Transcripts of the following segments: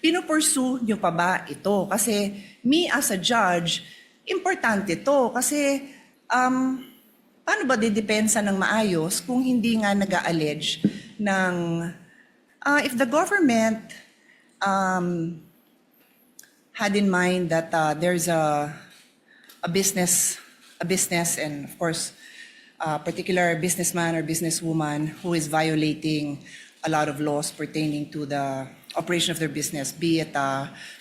Pinupursue nyo pa ba ito? Kasi me as a judge, importante ito. Kasi paano ba didepensa ng maayos kung hindi nga nag-a-allege ng if the government had in mind that there's a business and of course a particular businessman or businesswoman who is violating a lot of laws pertaining to the operation of their business, be it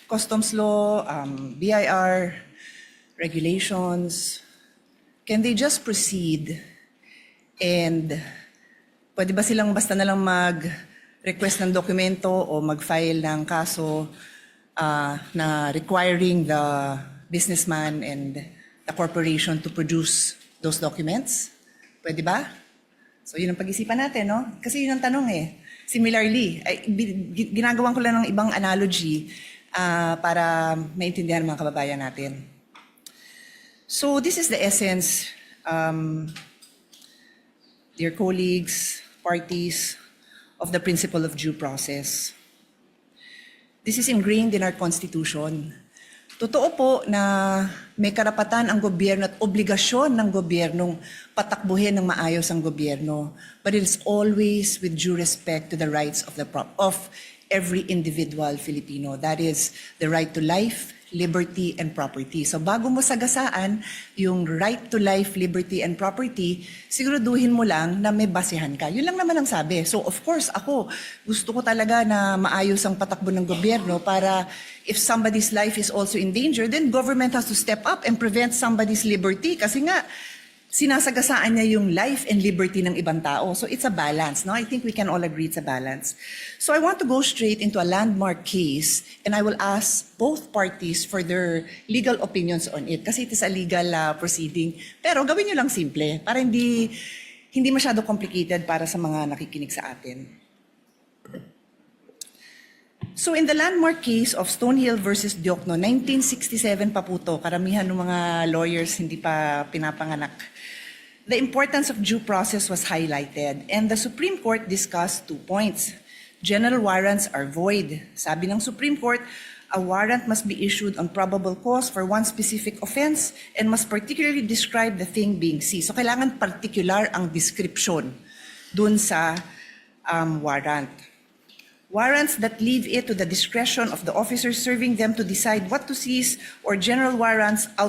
customs law, BIR, regulations. Can they just proceed and pwede ba silang basta na lang mag-request ng dokumento o mag-file ng kaso na requiring the businessman and the corporation to produce those documents? Pwede ba? So yun ang pag-isipan natin, no? Kasi yun ang tanong eh. Similarly, ginagawan ko lang ng ibang analogy para maintindihan ng mga kababayan natin. So this is the essence, dear colleagues, parties, of the principle of due process. This is ingrained in our Constitution. Totoo po na may karapatan ang gobyerno at obligasyon ng gobyernong patakbuhin ng maayos ang gobyerno. But it is always with due respect to the rights of every individual Filipino. That is the right to life, liberty, and property. So bago mo sagasaan yung right to life, liberty, and property, siguraduhin mo lang na may basehan ka. Yun lang naman ang sabi. So of course, ako, gusto ko talaga na maayos ang patakbo ng gobyerno para if somebody's life is also in danger, then government has to step up and prevent somebody's liberty. Kasi nga, sinasagasaan niya yung life and liberty ng ibang tao. So it's a balance. No? I think we can all agree it's a balance. So I want to go straight into a landmark case and I will ask both parties for their legal opinions on it kasi it is a legal proceeding. Pero gawin niyo lang simple para hindi masyado complicated para sa mga nakikinig sa atin. So in the landmark case of Stonehill versus Diokno, 1967 pa po to, karamihan ng mga lawyers hindi pa pinapanganak. The importance of due process was highlighted and the Supreme Court discussed 2 points. General warrants are void. Sabi ng Supreme Court, a warrant must be issued on probable cause for one specific offense and must particularly describe the thing being seized. So kailangan particular ang description dun sa warrant. Warrants that leave it to the discretion of the officers serving them to decide what to seize or general warrants are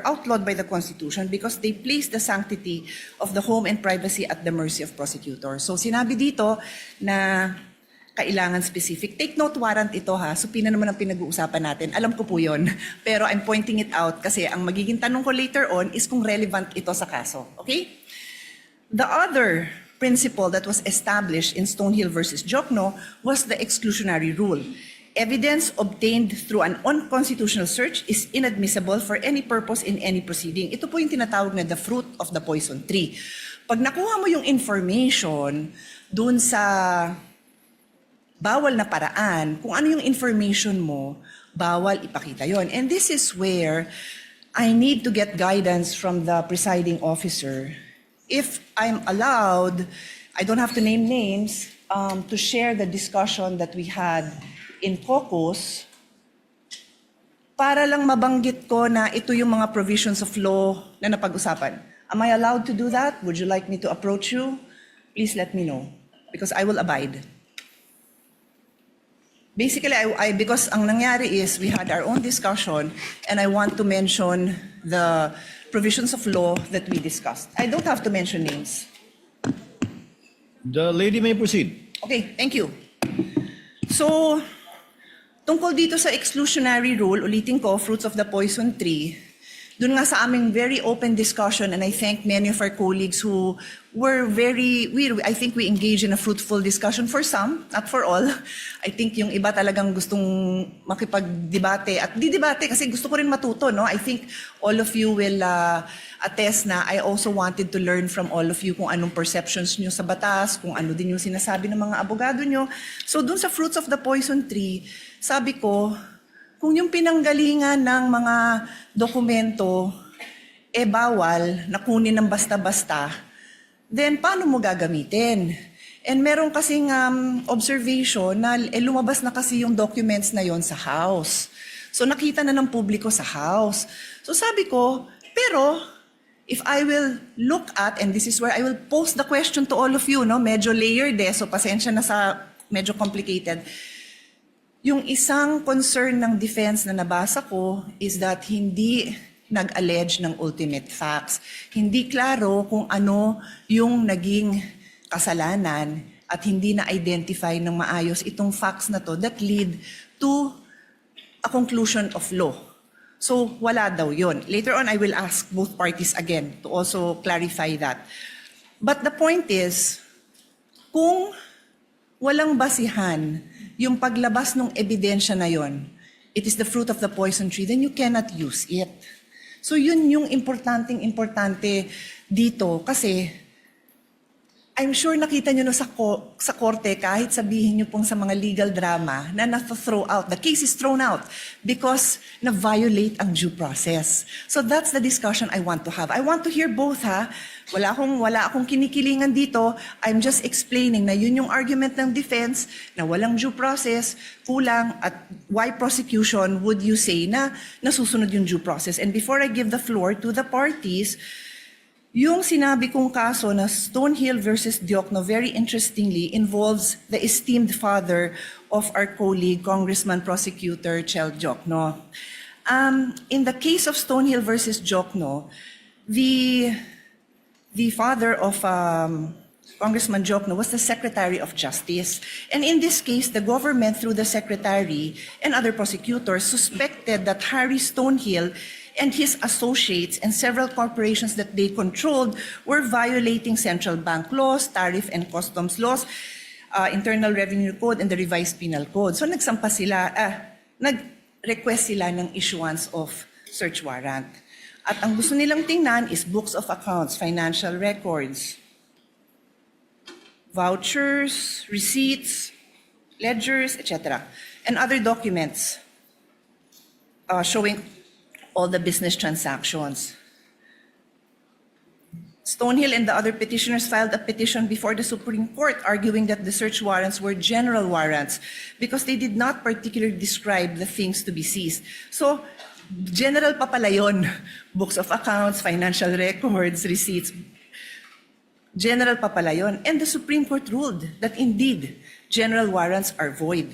outlawed by the Constitution because they place the sanctity of the home and privacy at the mercy of prosecutors. So sinabi dito na kailangan specific. Take note warrant ito ha. Supina naman ang pinag-uusapan natin. Alam ko po yun. Pero I'm pointing it out kasi ang magiging tanong ko later on is kung relevant ito sa kaso. Okay? The other principle that was established in Stonehill versus Diokno was the exclusionary rule. Evidence obtained through an unconstitutional search is inadmissible for any purpose in any proceeding. Ito po yung tinatawag na the fruit of the poison tree. Pag nakuha mo yung information dun sa bawal na paraan, kung ano yung information mo, bawal ipakita yon. And this is where I need to get guidance from the presiding officer. If I'm allowed, I don't have to name names, to share the discussion that we had in caucus para lang mabanggit ko na ito yung mga provisions of law na napag-usapan. Am I allowed to do that? Would you like me to approach you? Please let me know because I will abide. Basically, because ang nangyari is we had our own discussion and I want to mention the provisions of law that we discussed. I don't have to mention names. The lady may proceed. Okay, thank you. So, tungkol dito sa exclusionary rule, ulitin ko, fruits of the poison tree, dun nga sa aming very open discussion, and I thank many of our colleagues who were I think we engaged in a fruitful discussion for some, not for all. I think yung iba talagang gustong makipag-debate at di-debate kasi gusto ko rin matuto, no? I think all of you will attest na I also wanted to learn from all of you kung anong perceptions nyo sa batas, kung ano din yung sinasabi ng mga abogado nyo. So dun sa fruits of the poison tree, sabi ko, kung yung pinanggalingan ng mga dokumento bawal na kunin ng basta-basta, then paano mo gagamitin? And meron kasing observation na lumabas na kasi yung documents na yon sa House. So nakita na ng publiko sa House. So sabi ko, pero if I will look at, and this is where I will pose the question to all of you, no? Medyo layered so pasensya na sa medyo complicated. Yung isang concern ng defense na nabasa ko is that hindi nag-allege ng ultimate facts. Hindi klaro kung ano yung naging kasalanan at hindi na-identify ng maayos itong facts na to that lead to a conclusion of law. So wala daw yun. Later on, I will ask both parties again to also clarify that. But the point is, kung walang basihan yung paglabas ng ebidensya na yon, it is the fruit of the poison tree, then you cannot use it. So yun yung importante dito kasi I'm sure nakita nyo sa korte kahit sabihin nyo pong sa mga legal drama na na-throw out, the case is thrown out because na-violate ang due process. So that's the discussion I want to have. I want to hear both ha. Wala akong kinikilingan dito. I'm just explaining na yun yung argument ng defense na walang due process, kulang at why prosecution would you say na nasusunod yung due process. And before I give the floor to the parties, yung sinabi kong kaso na Stonehill versus Diokno, very interestingly, involves the esteemed father of our colleague, Congressman Prosecutor Chel Diokno. In the case of Stonehill versus Diokno, the father of Congressman Diokno was the Secretary of Justice. And in this case, the government, through the Secretary and other prosecutors, suspected that Harry Stonehill and his associates and several corporations that they controlled were violating central bank laws, tariff and customs laws, Internal Revenue Code, and the Revised Penal Code. So nag-request sila ng issuance of search warrant. At ang gusto nilang tingnan is books of accounts, financial records, vouchers, receipts, ledgers, etc., and other documents showing all the business transactions. Stonehill and the other petitioners filed a petition before the Supreme Court arguing that the search warrants were general warrants because they did not particularly describe the things to be seized. So, general pa pala yun. Books of accounts, financial records, receipts. General pa pala yun. And the Supreme Court ruled that indeed, general warrants are void.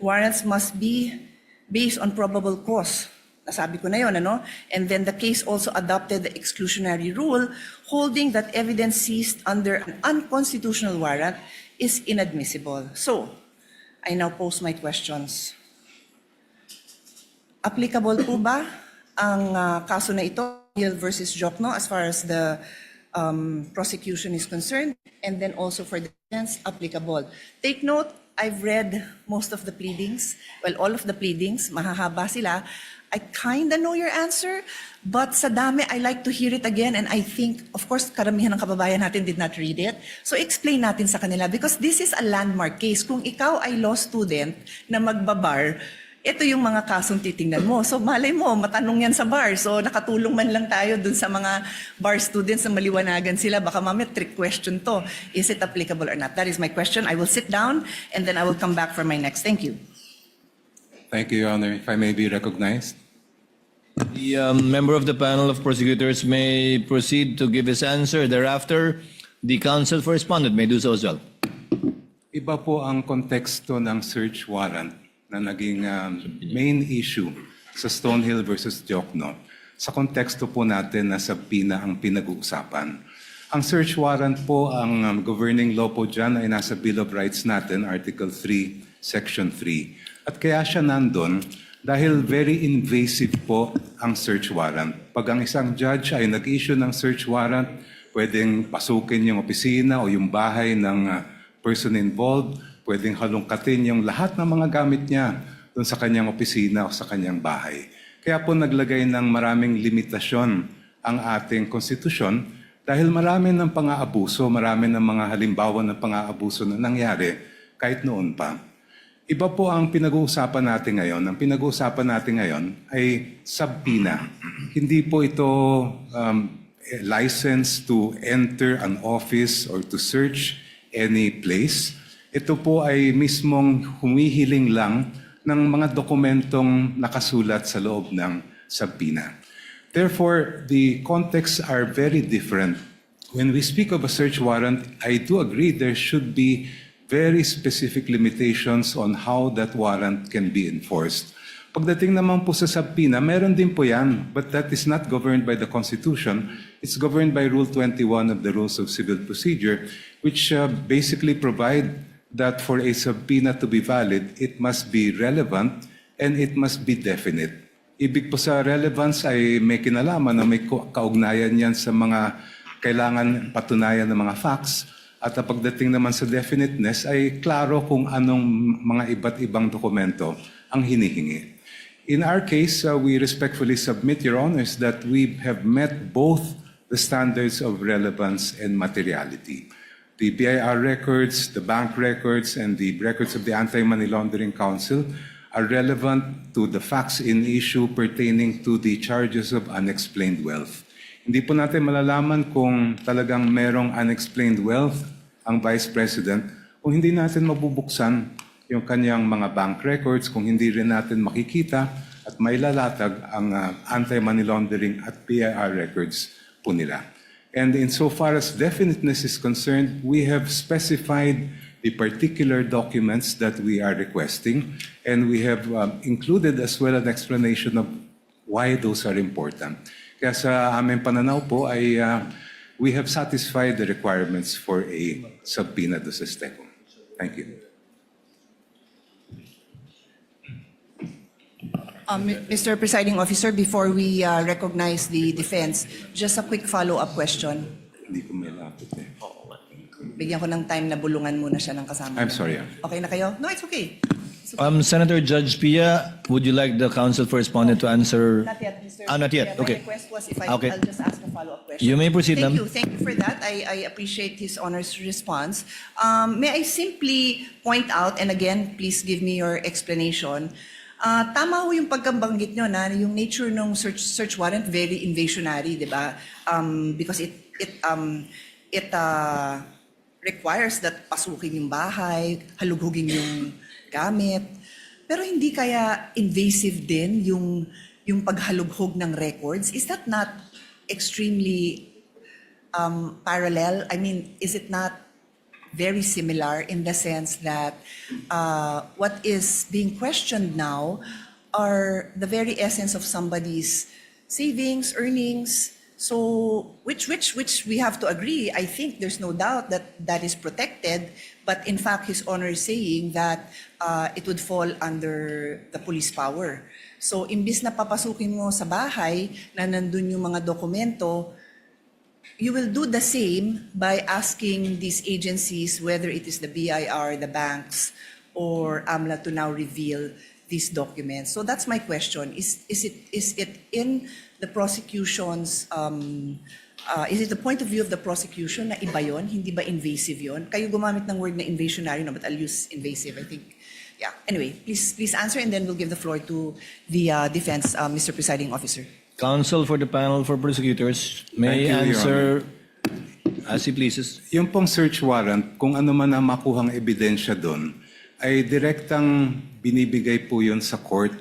Warrants must be based on probable cause. Nasabi ko na yun, ano? And then the case also adopted the exclusionary rule holding that evidence seized under an unconstitutional warrant is inadmissible. So, I now pose my questions. Applicable po ba ang kaso na ito, Hill versus Diokno, as far as the prosecution is concerned? And then also for the defense, applicable. Take note, I've read most of the pleadings. Well, all of the pleadings, mahahaba sila. I kinda know your answer, but sa dami, I like to hear it again. And I think, of course, karamihan ng kababayan natin did not read it. So explain natin sa kanila because this is a landmark case. Kung ikaw ay law student na magbabar, ito yung mga kasong titingnan mo. So malay mo, matanong yan sa bar. So nakatulong man lang tayo dun sa mga bar students na maliwanagan sila. Baka mamaya trick question to. Is it applicable or not? That is my question. I will sit down and then I will come back for my next. Thank you. Thank you, Your Honor. If I may be recognized. The member of the panel of prosecutors may proceed to give his answer. Thereafter, the counsel for respondent may do so as well. Iba po ang konteksto ng search warrant na naging main issue sa Stonehill versus Diokno. Sa konteksto po natin na sa PINA ang pinag-uusapan. Ang search warrant po, ang governing law po dyan ay nasa Bill of Rights natin, Article 3, Section 3. At kaya siya nandun dahil very invasive po ang search warrant. Pag ang isang judge ay nag-issue ng search warrant, pwedeng pasukin yung opisina o yung bahay ng person involved, pwedeng halungkatin yung lahat ng mga gamit niya doon sa kanyang opisina o sa kanyang bahay. Kaya po naglagay ng maraming limitasyon ang ating konstitusyon dahil marami ng pang-aabuso, marami ng mga halimbawa ng pang-aabuso na nangyari kahit noon pa. Iba po ang pinag-uusapan natin ngayon. Ang pinag-uusapan natin ngayon ay subpoena. Hindi po ito license to enter an office or to search any place. Ito po ay mismong humihiling lang ng mga dokumentong nakasulat sa loob ng subpoena. Therefore, the contexts are very different. When we speak of a search warrant, I do agree there should be very specific limitations on how that warrant can be enforced. Pagdating naman po sa subpoena, meron din po yan, but that is not governed by the Constitution. It's governed by Rule 21 of the Rules of Civil Procedure, which basically provide that for a subpoena to be valid, it must be relevant and it must be definite. Ibig po sa relevance ay may kinalaman na may kaugnayan yan sa mga kailangan patunayan ng mga facts. At ang pagdating naman sa definiteness ay klaro kung anong mga iba't ibang dokumento ang hinihingi. In our case, we respectfully submit, Your Honors, that we have met both the standards of relevance and materiality. The BIR records, the bank records, and the records of the Anti-Money Laundering Council are relevant to the facts in issue pertaining to the charges of unexplained wealth. Hindi po natin malalaman kung talagang merong unexplained wealth ang Vice President kung hindi natin mabubuksan yung kanyang mga bank records, kung hindi rin natin makikita at mailalatag ang anti-money laundering at PIR records po nila. And insofar as definiteness is concerned, we have specified the particular documents that we are requesting, and we have included as well an explanation of why those are important. Kaya sa aming pananaw po ay we have satisfied the requirements for a subpoena do Sesteco. Thank you. Mr. Presiding Officer, before we recognize the defense, just a quick follow-up question. Hindi ko may lapit eh. Bigyan ko ng time na bulungan muna siya ng kasama. I'm niya. sorry. Okay na kayo? No, it's okay. Senator Judge Pia, would you like the counsel for respondent to answer? Not yet, Mr. Not yet. My Okay. request was if Okay. I'll just ask a follow-up question. You may proceed, Thank ma'am. you. Thank you for that. I appreciate His Honor's response. May I simply point out, and again, please give me your explanation. Tama ho yung pagkabanggit nyo na yung nature ng search warrant very invasionary, di ba? Because it requires that pasukin yung bahay, halughugin yung gamit. Pero hindi kaya invasive din yung paghalughog ng records? Is that not extremely parallel? I mean, is it not very similar in the sense that what is being questioned now are the very essence of somebody's savings, earnings? So, which we have to agree. I think there's no doubt that that is protected. But in fact, His Honor is saying that it would fall under the police power. So, imbis na papasukin mo sa bahay na nandun yung mga dokumento, you will do the same by asking these agencies, whether it is the BIR, the banks, or AMLA, to now reveal these documents. So that's my question. Is it in the prosecution's, is it the point of view of the prosecution na iba yun? Hindi ba invasive yun? Kayo gumamit ng word na invasionary, no, but I'll use invasive, I think. Yeah. Anyway, please answer, and then we'll give the floor to the defense, Mr. Presiding Officer. Counsel for the panel for prosecutors may Thank you, Your answer as he pleases. Yung pong search warrant, kung ano man ang makuhang ebidensya doon, ay direktang binibigay po yun sa court,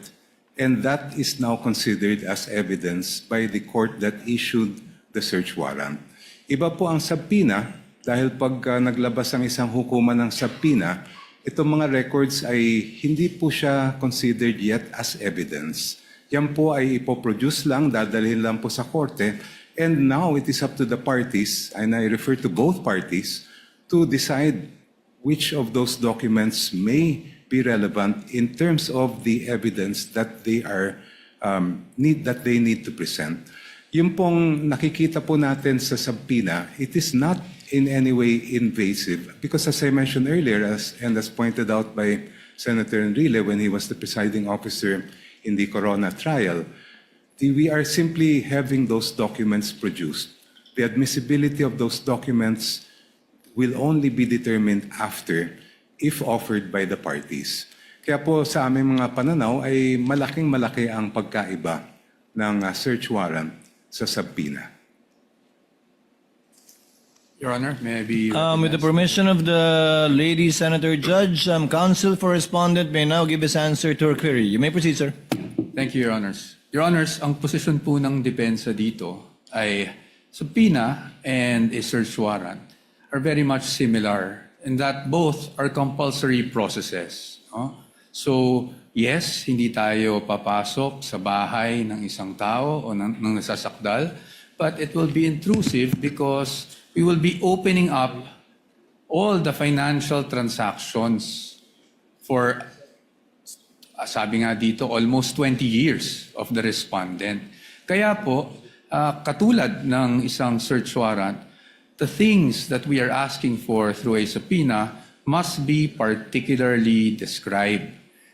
and that is now considered as evidence by the court that issued the search warrant. Iba po ang subpoena, dahil pag naglabas ang isang hukuman ng subpoena, itong mga records ay hindi po siya considered yet as evidence. Yan po ay ipoproduce lang, dadalhin lang po sa korte, and now it is up to the parties, and I refer to both parties, to decide which of those documents may be relevant in terms of the evidence that they need to present. Yung pong nakikita po natin sa subpoena, it is not in any way invasive because, as I mentioned earlier, and as pointed out by Senator Enrile when he was the presiding officer in the Corona trial, we are simply having those documents produced. The admissibility of those documents will only be determined after, if offered by the parties. Kaya po sa aming mga pananaw ay malaking-malaki ang pagkaiba ng search warrant sa subpoena. Your Honor, may I be With the recognized? permission of the lady Senator Judge, counsel for respondent may now give his answer to her query. You may proceed, sir. Thank you, Your Honors. Your Honors, ang posisyon po ng depensa dito ay subpoena and a search warrant are very much similar in that both are compulsory processes. No? So, yes, hindi tayo papasok sa bahay ng isang tao o ng nasasakdal, but it will be intrusive because we will be opening up all the financial transactions for sabi nga dito, almost 20 years of the respondent. Kaya po, katulad ng isang search warrant, the things that we are asking for through a subpoena must be particularly described.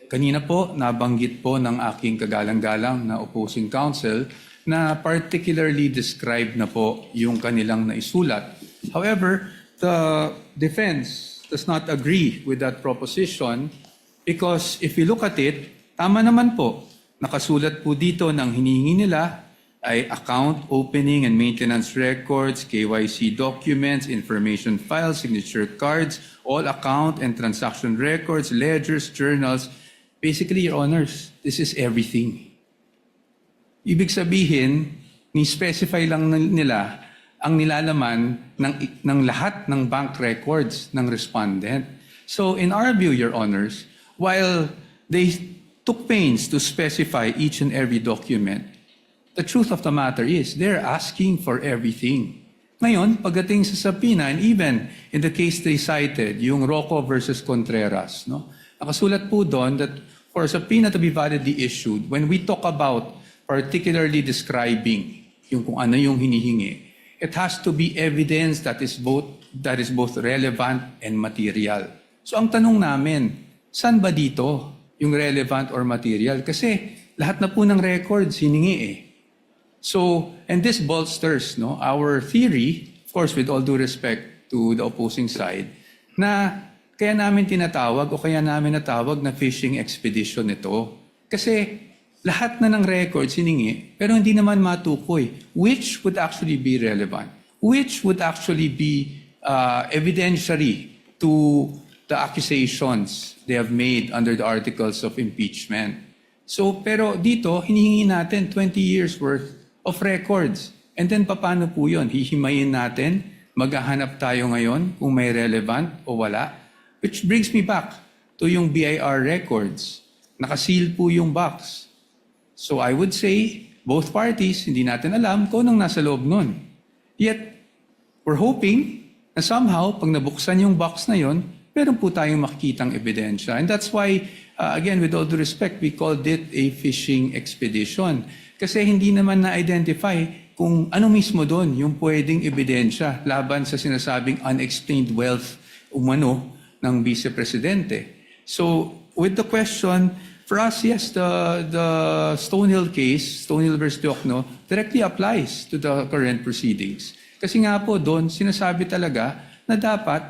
Kanina po, nabanggit po ng aking kagalang-galang na opposing counsel na particularly described na po yung kanilang naisulat. However, the defense does not agree with that proposition because if you look at it, tama naman po, nakasulat po dito ng hinihingi nila ay account opening and maintenance records, KYC documents, information files, signature cards, all account and transaction records, ledgers, journals. Basically, Your Honors, this is everything. Ibig sabihin, ni-specify lang nila ang nilalaman ng lahat ng bank records ng respondent. So in our view, Your Honors, while they took pains to specify each and every document, the truth of the matter is they're asking for everything. Ngayon, pagdating sa subpoena, and even in the case they cited, yung Rocco versus Contreras, no? Nakasulat po doon that for a subpoena to be validly issued, when we talk about particularly describing yung kung ano yung hinihingi, it has to be evidence that is both relevant and material. So ang tanong namin, saan ba dito yung relevant or material? Kasi lahat na po ng records hiningi eh. So, and this bolsters our theory, of course with all due respect to the opposing side, na kaya namin tinatawag o kaya namin natawag na fishing expedition ito. Kasi lahat na ng records hiningi, pero hindi naman matukoy which would actually be relevant, which would actually be evidentiary to the accusations they have made under the articles of impeachment. So, pero dito, hinihingi natin 20 years worth of records. And then, paano po yun? Hihimayin natin, maghahanap tayo ngayon kung may relevant o wala. Which brings me back to yung BIR records. Nakaseal po yung box. So, I would say, both parties, hindi natin alam kung anong nasa loob nun. Yet, we're hoping na somehow, pag nabuksan yung box na yon, meron po tayong makikitang ebidensya. And that's why, again, with all due respect, we called it a fishing expedition. Kasi hindi naman na-identify kung ano mismo doon yung pwedeng ebidensya laban sa sinasabing unexplained wealth umano ng Vice Presidente. So, with the question, for us, yes, the Stonehill case, Stonehill versus Diokno, directly applies to the current proceedings. Kasi nga po doon, sinasabi talaga na dapat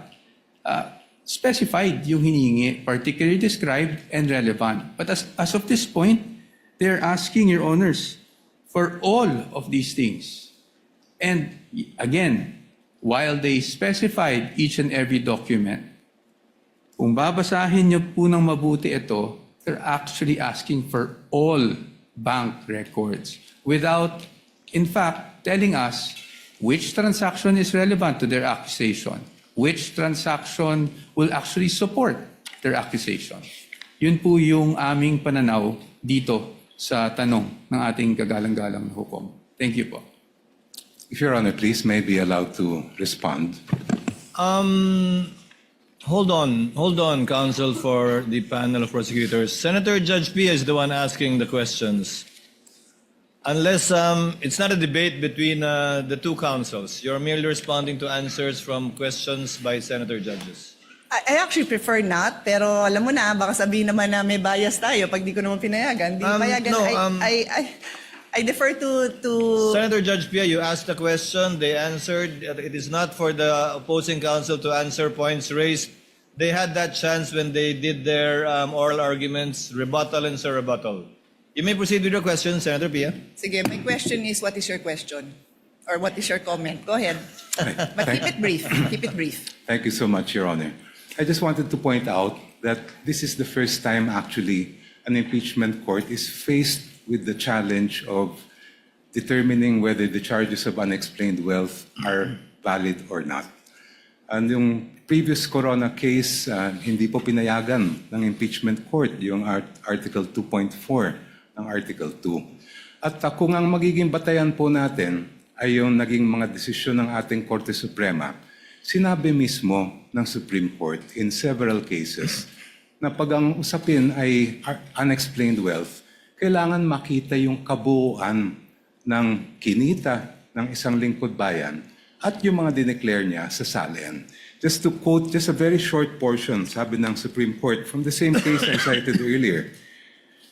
specified yung hinihingi, particularly described and relevant. But as of this point, they're asking, Your Honors, for all of these things. And again, while they specified each and every document, kung babasahin niyo po ng mabuti ito, they're actually asking for all bank records without, in fact, telling us which transaction is relevant to their accusation, which transaction will actually support their accusation. Yun po yung aming pananaw dito sa tanong ng ating kagalang-galang na hukom. Thank you po. If Your Honor, please may be allowed to respond. Hold on, counsel for the panel of prosecutors. Senator Judge Pia is the one asking the questions. Unless it's not a debate between the two counsels. You're merely responding to answers from questions by senator judges. I actually prefer not, pero alam mo na, baka sabihin naman na may bias tayo pag di ko naman pinayagan. Di payagan. no, I defer to... Senator Judge Pia, you asked a question, they answered. It is not for the opposing counsel to answer points raised. They had that chance when they did their oral arguments, rebuttal and surrebuttal. You may proceed with your question, Senator Pia. Sige, my question is, what is your question? or what is your comment? Go ahead. But keep it brief. Keep it brief. Thank you so much, Your Honor. I just wanted to point out that this is the first time actually an impeachment court is faced with the challenge of determining whether the charges of unexplained wealth are valid or not. And yung previous Corona case, hindi po pinayagan ng impeachment court yung Article 2.4 ng Article 2. At kung ang magiging batayan po natin ay yung naging mga desisyon ng ating Korte Suprema, sinabi mismo ng Supreme Court in several cases na pag ang usapin ay unexplained wealth, kailangan makita yung kabuuan ng kinita ng isang lingkod bayan at yung mga dineclare niya sa salian. Just to quote just a very short portion, sabi ng Supreme Court from the same case I cited earlier,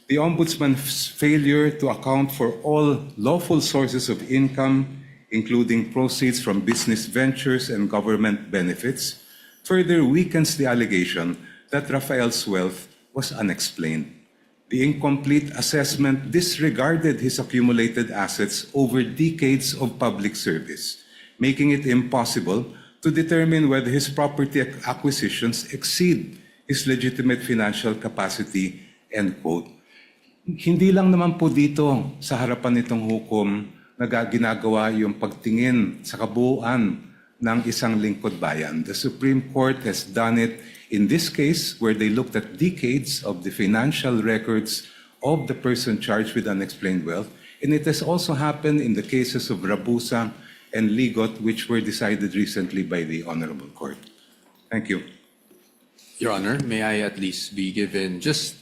the Ombudsman's failure to account for all lawful sources of income, including proceeds from business ventures and government benefits, further weakens the allegation that Rafael's wealth was unexplained. The incomplete assessment disregarded his accumulated assets over decades of public service, making it impossible to determine whether his property acquisitions exceed his legitimate financial capacity, end quote. Hindi lang naman po dito sa harapan nitong hukom na ginagawa yung pagtingin sa kabuuan ng isang lingkod bayan. The Supreme Court has done it in this case where they looked at decades of the financial records of the person charged with unexplained wealth. And it has also happened in the cases of Rabusa and Ligot, which were decided recently by the Honorable Court. Thank you. Your Honor, may I at least be given just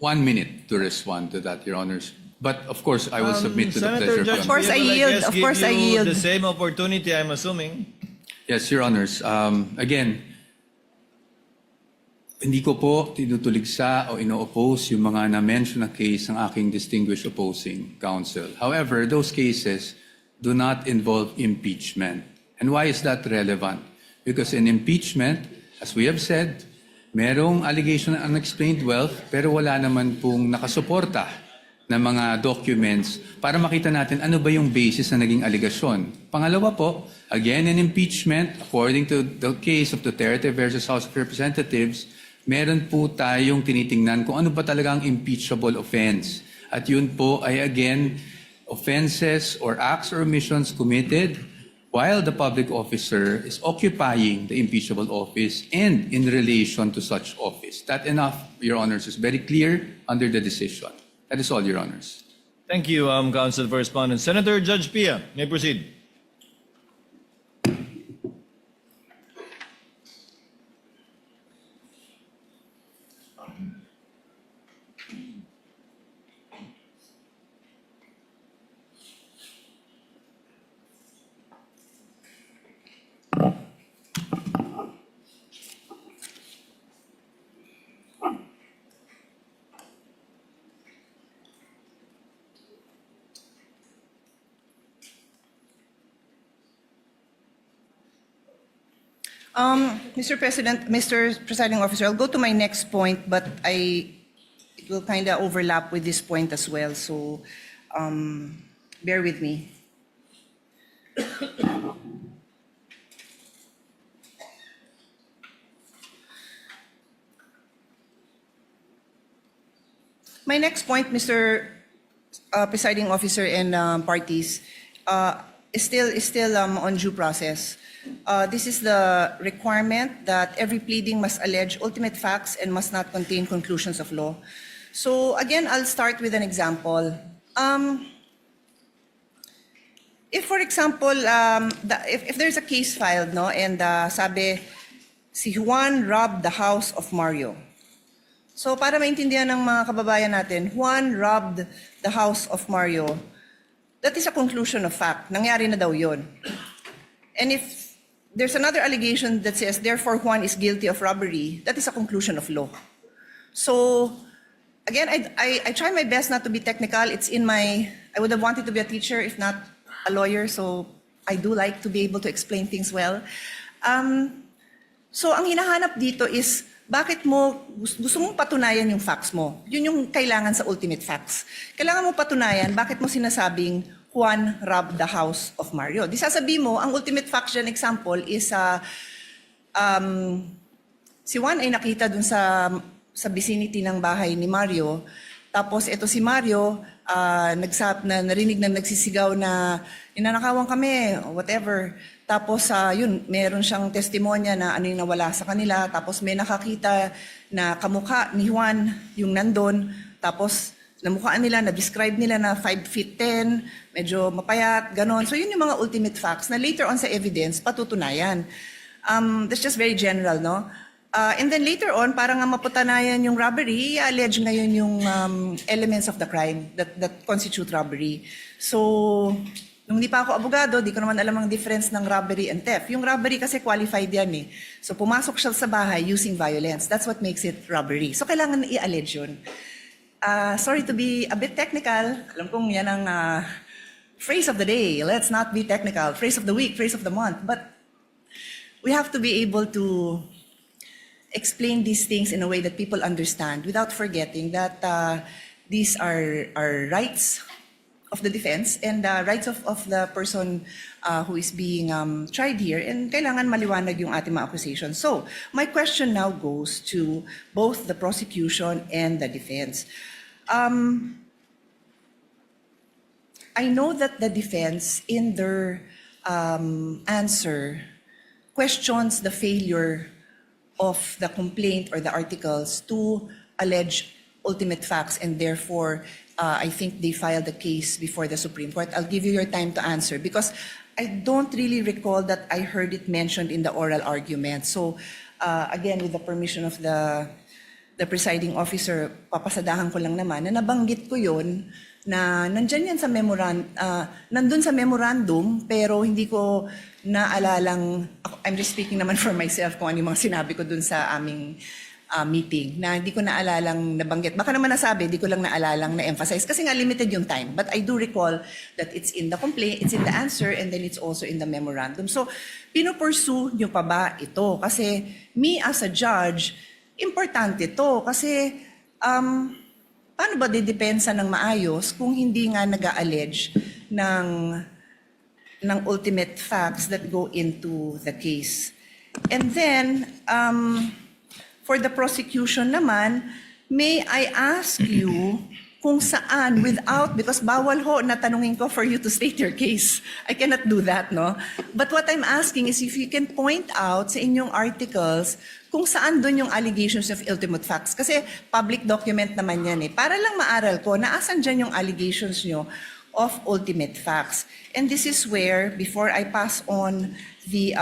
1 minute to respond to that, Your Honors? But of course, I will submit to the Senator pleasure. Judge Of course, I Pia will, yield. guess, Of course, I give you yield. the same opportunity, I'm assuming. Yes, Your Honors. Again, hindi ko po tinutuligsa o ino-oppose yung mga na-mention na case ng aking distinguished opposing counsel. However, those cases do not involve impeachment. And why is that relevant? Because in impeachment, as we have said, merong allegation ng unexplained wealth pero wala naman pong nakasuporta na mga documents para makita natin ano ba yung basis na naging aligasyon. Pangalawa po, again in impeachment, according to the case of Duterte versus House of Representatives, meron po tayong tinitingnan kung ano ba talaga ang impeachable offense. At yun po ay again, offenses or acts or omissions committed while the public officer is occupying the impeachable office and in relation to such office. That enough, Your Honors, is very clear under the decision. That is all, Your Honors. Thank you, Counsel for Respondent. Senator Judge Pia, may proceed. Mr. President, Mr. Presiding Officer, I'll go to my next point, but it will kind of overlap with this point as well, so bear with me. My next point, Mr. Presiding Officer and parties, is still on due process. This is the requirement that every pleading must allege ultimate facts and must not contain conclusions of law. So again, I'll start with an example. If, for example, if there's a case filed, no, and sabi, si Juan robbed the house of Mario. So para maintindihan ng mga kababayan natin, Juan robbed the house of Mario. That is a conclusion of fact. Nangyari na daw yun. And if there's another allegation that says, therefore Juan is guilty of robbery, that is a conclusion of law. So, again, I try my best not to be technical. It's in my, I would have wanted to be a teacher if not a lawyer, so I do like to be able to explain things well. So, ang hinahanap dito is, bakit mo, gusto mong patunayan yung facts mo? Yun yung kailangan sa ultimate facts. Kailangan mo patunayan, bakit mo sinasabing Juan robbed the house of Mario. Di sasabihin mo, ang ultimate fact dyan example is si Juan ay nakita dun sa vicinity ng bahay ni Mario. Tapos ito si Mario, narinig na nagsisigaw na ninanakawan kami, whatever. Tapos yun, meron siyang testimonya na ano yung nawala sa kanila. Tapos may nakakita na kamukha ni Juan yung nandun. Tapos namukhaan nila, na-describe nila na 5 feet 10, medyo mapayat, ganon. So yun yung mga ultimate facts na later on sa evidence, patutunayan. That's just very general, no? And then later on, para nga mapatunayan yung robbery, i-allege ngayon yung elements of the crime that constitute robbery. So, nung di pa ako abogado, di ko naman alam ang difference ng robbery and theft. Yung robbery kasi qualified yan eh. So, pumasok siya sa bahay using violence. That's what makes it robbery. So, kailangan i-allege yun. Sorry to be a bit technical. Alam kong yan ang phrase of the day. Let's not be technical. Phrase of the week, phrase of the month. But we have to be able to explain these things in a way that people understand without forgetting that these are rights of the defense and rights of the person who is being tried here, and kailangan maliwanag yung ating mga accusations. So, my question now goes to both the prosecution and the defense. I know that the defense in their answer questions the failure of the complaint or the articles to allege ultimate facts, and therefore I think they filed the case before the Supreme Court. I'll give you your time to answer because I don't really recall that I heard it mentioned in the oral argument. So again, with the permission of the presiding officer, papasadahan ko lang naman na nabanggit ko yun na nandyan yan sa nandun sa memorandum, pero hindi ko naalalang, I'm just speaking naman for myself kung ano yung mga sinabi ko dun sa aming meeting, na hindi ko naalalang nabanggit. Baka naman nasabi, hindi ko lang naalalang na-emphasize kasi nga limited yung time. But I do recall that it's in the complaint, it's in the answer, and then it's also in the memorandum. So, pinupursue nyo pa ba ito? Kasi me as a judge, importante to kasi paano ba didepensa ng maayos kung hindi nga nag-a-allege ng ultimate facts that go into the case. And then, for the prosecution naman, may I ask you kung saan because bawal ho na tanungin ko for you to state your case. I cannot do that, no? But what I'm asking is if you can point out sa inyong articles kung saan doon yung allegations of ultimate facts. Kasi public document naman yan eh. Para lang maaral ko na asan dyan yung allegations nyo of ultimate facts. And this is where, before I pass on the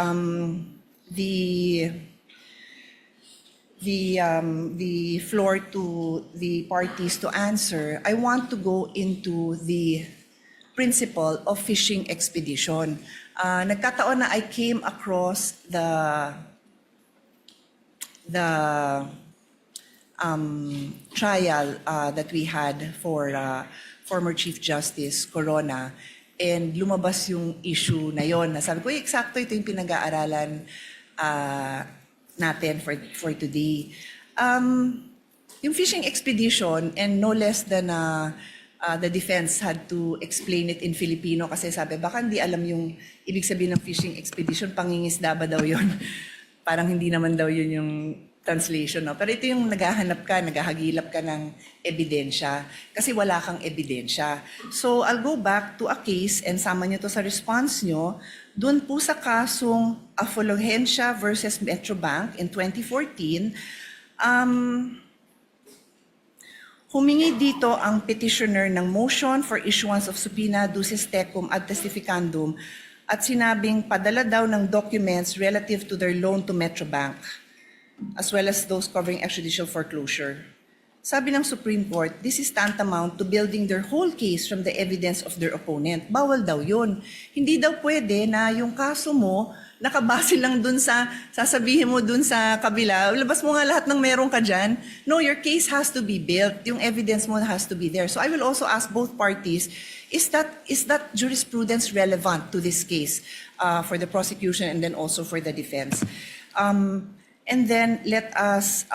floor to the parties to answer, I want to go into the principle of fishing expedition. Nagkataon na I came across the trial that we had for former Chief Justice Corona, and lumabas yung issue na yon. Sabi ko, eksakto ito yung pinag-aaralan natin for today. Yung fishing expedition, and no less than the defense had to explain it in Filipino kasi sabi, baka hindi alam yung ibig sabihin ng fishing expedition, pangingisda ba daw yun? Parang hindi naman daw yun yung translation, no? Pero ito yung naghahagilap ka ng ebidensya kasi wala kang ebidensya. So I'll go back to a case and sama nyo to sa response nyo. Doon po sa kasong Afologencia versus Metrobank in 2014, humingi dito ang petitioner ng motion for issuance of subpoena ducis tecum ad testificandum at sinabing padala daw ng documents relative to their loan to Metrobank, as well as those covering extrajudicial foreclosure. Sabi ng Supreme Court, this is tantamount to building their whole case from the evidence of their opponent. Bawal daw yun. Hindi daw pwede na yung kaso mo, nakabase lang dun sa, sasabihin mo dun sa kabila, labas mo nga lahat ng meron ka dyan. No, your case has to be built. Yung evidence mo has to be there. So I will also ask both parties, is that jurisprudence relevant to this case for the prosecution and then also for the defense? And then let us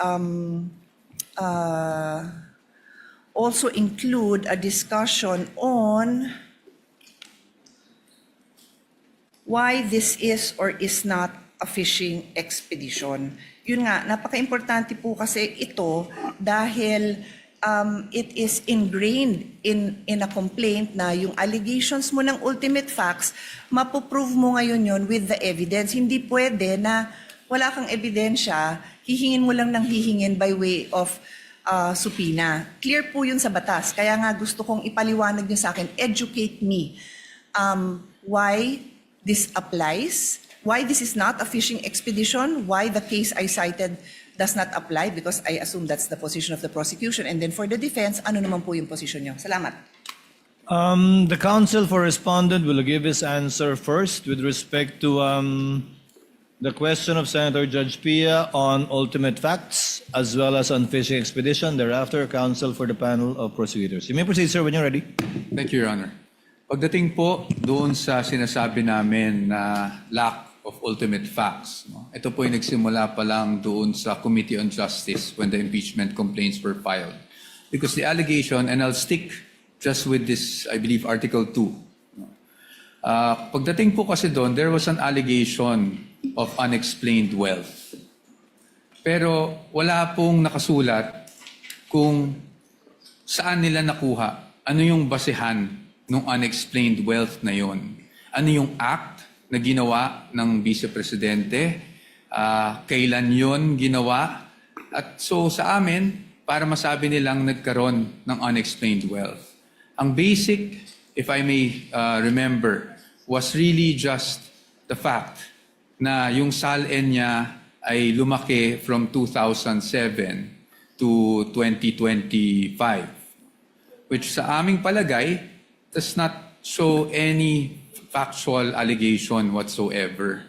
also include a discussion on why this is or is not a fishing expedition. Yun nga, napaka-importante po kasi ito dahil it is ingrained in a complaint na yung allegations mo ng ultimate facts, mapoprove mo ngayon yun with the evidence. Hindi pwede na wala kang ebidensya, hihingin mo lang ng hihingin by way of subpoena. Clear po yun sa batas. Kaya nga gusto kong ipaliwanag niyo sa akin, educate me why this applies, why this is not a fishing expedition, why the case I cited does not apply, because I assume that's the position of the prosecution. And then for the defense, ano naman po yung position niyo? Salamat. The counsel for respondent will give his answer first with respect to the question of Senator Judge Pia on ultimate facts as well as on fishing expedition. Thereafter, counsel for the panel of prosecutors. You may proceed, sir, when you're ready. Thank you, Your Honor. Pagdating po doon sa sinasabi namin na lack of ultimate facts, no? Ito po yung nagsimula pa lang doon sa Committee on Justice when the impeachment complaints were filed. Because the allegation, and I'll stick just with this, I believe, Article 2. Pagdating po kasi doon, there was an allegation of unexplained wealth. Pero wala pong nakasulat kung saan nila nakuha, ano yung basehan ng unexplained wealth na yon. Ano yung act na ginawa ng Vice Presidente, kailan yon ginawa. At so sa amin, para masabi nilang nagkaroon ng unexplained wealth. Ang basic, if I may remember, was really just the fact na yung SALN niya ay lumaki from 2007 to 2025, which sa aming palagay does not show any factual allegation whatsoever,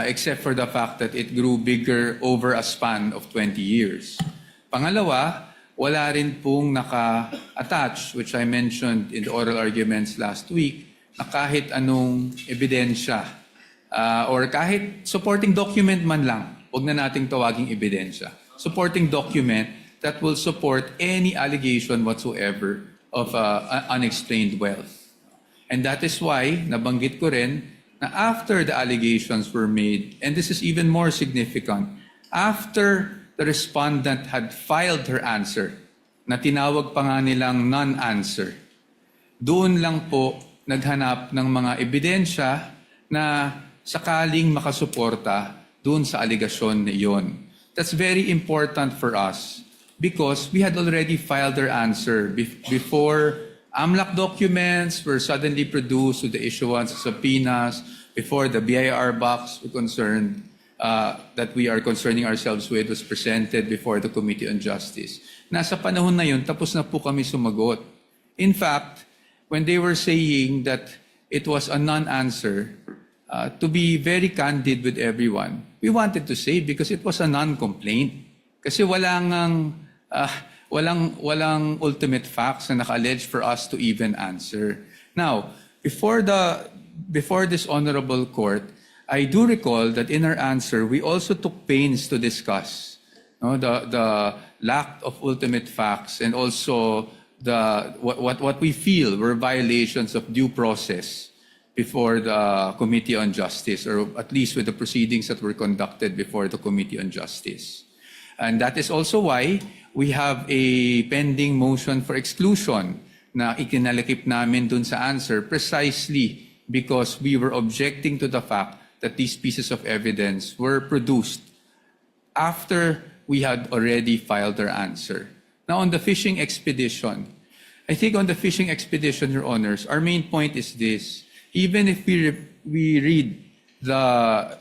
except for the fact that it grew bigger over a span of 20 years. Pangalawa, wala rin pong naka-attach, which I mentioned in the oral arguments last week, na kahit anong ebidensya or kahit supporting document man lang, huwag na nating tawaging ebidensya, supporting document that will support any allegation whatsoever of unexplained wealth. And that is why, nabanggit ko rin, na after the allegations were made, and this is even more significant, after the respondent had filed her answer, na tinawag pa nga nilang non-answer, doon lang po naghanap ng mga ebidensya na sakaling makasuporta doon sa aligasyon na iyon. That's very important for us because we had already filed our answer before AMLAC documents were suddenly produced with the issuance of subpoenas, before the BIR box were concerned, that we are concerning ourselves with was presented before the Committee on Justice. Nasa panahon na yun, tapos na po kami sumagot. In fact, when they were saying that it was a non-answer, to be very candid with everyone, we wanted to say because it was a non-complaint. Kasi walang ultimate facts na naka-allege for us to even answer. Now, before this honorable court, I do recall that in our answer, we also took pains to discuss the lack of ultimate facts and also what we feel were violations of due process before the Committee on Justice, or at least with the proceedings that were conducted before the Committee on Justice. And that is also why we have a pending motion for exclusion na ikinalakip namin dun sa answer precisely because we were objecting to the fact that these pieces of evidence were produced after we had already filed our answer. Now, on the fishing expedition, I think on the fishing expedition, Your Honors, our main point is this. Even if we read the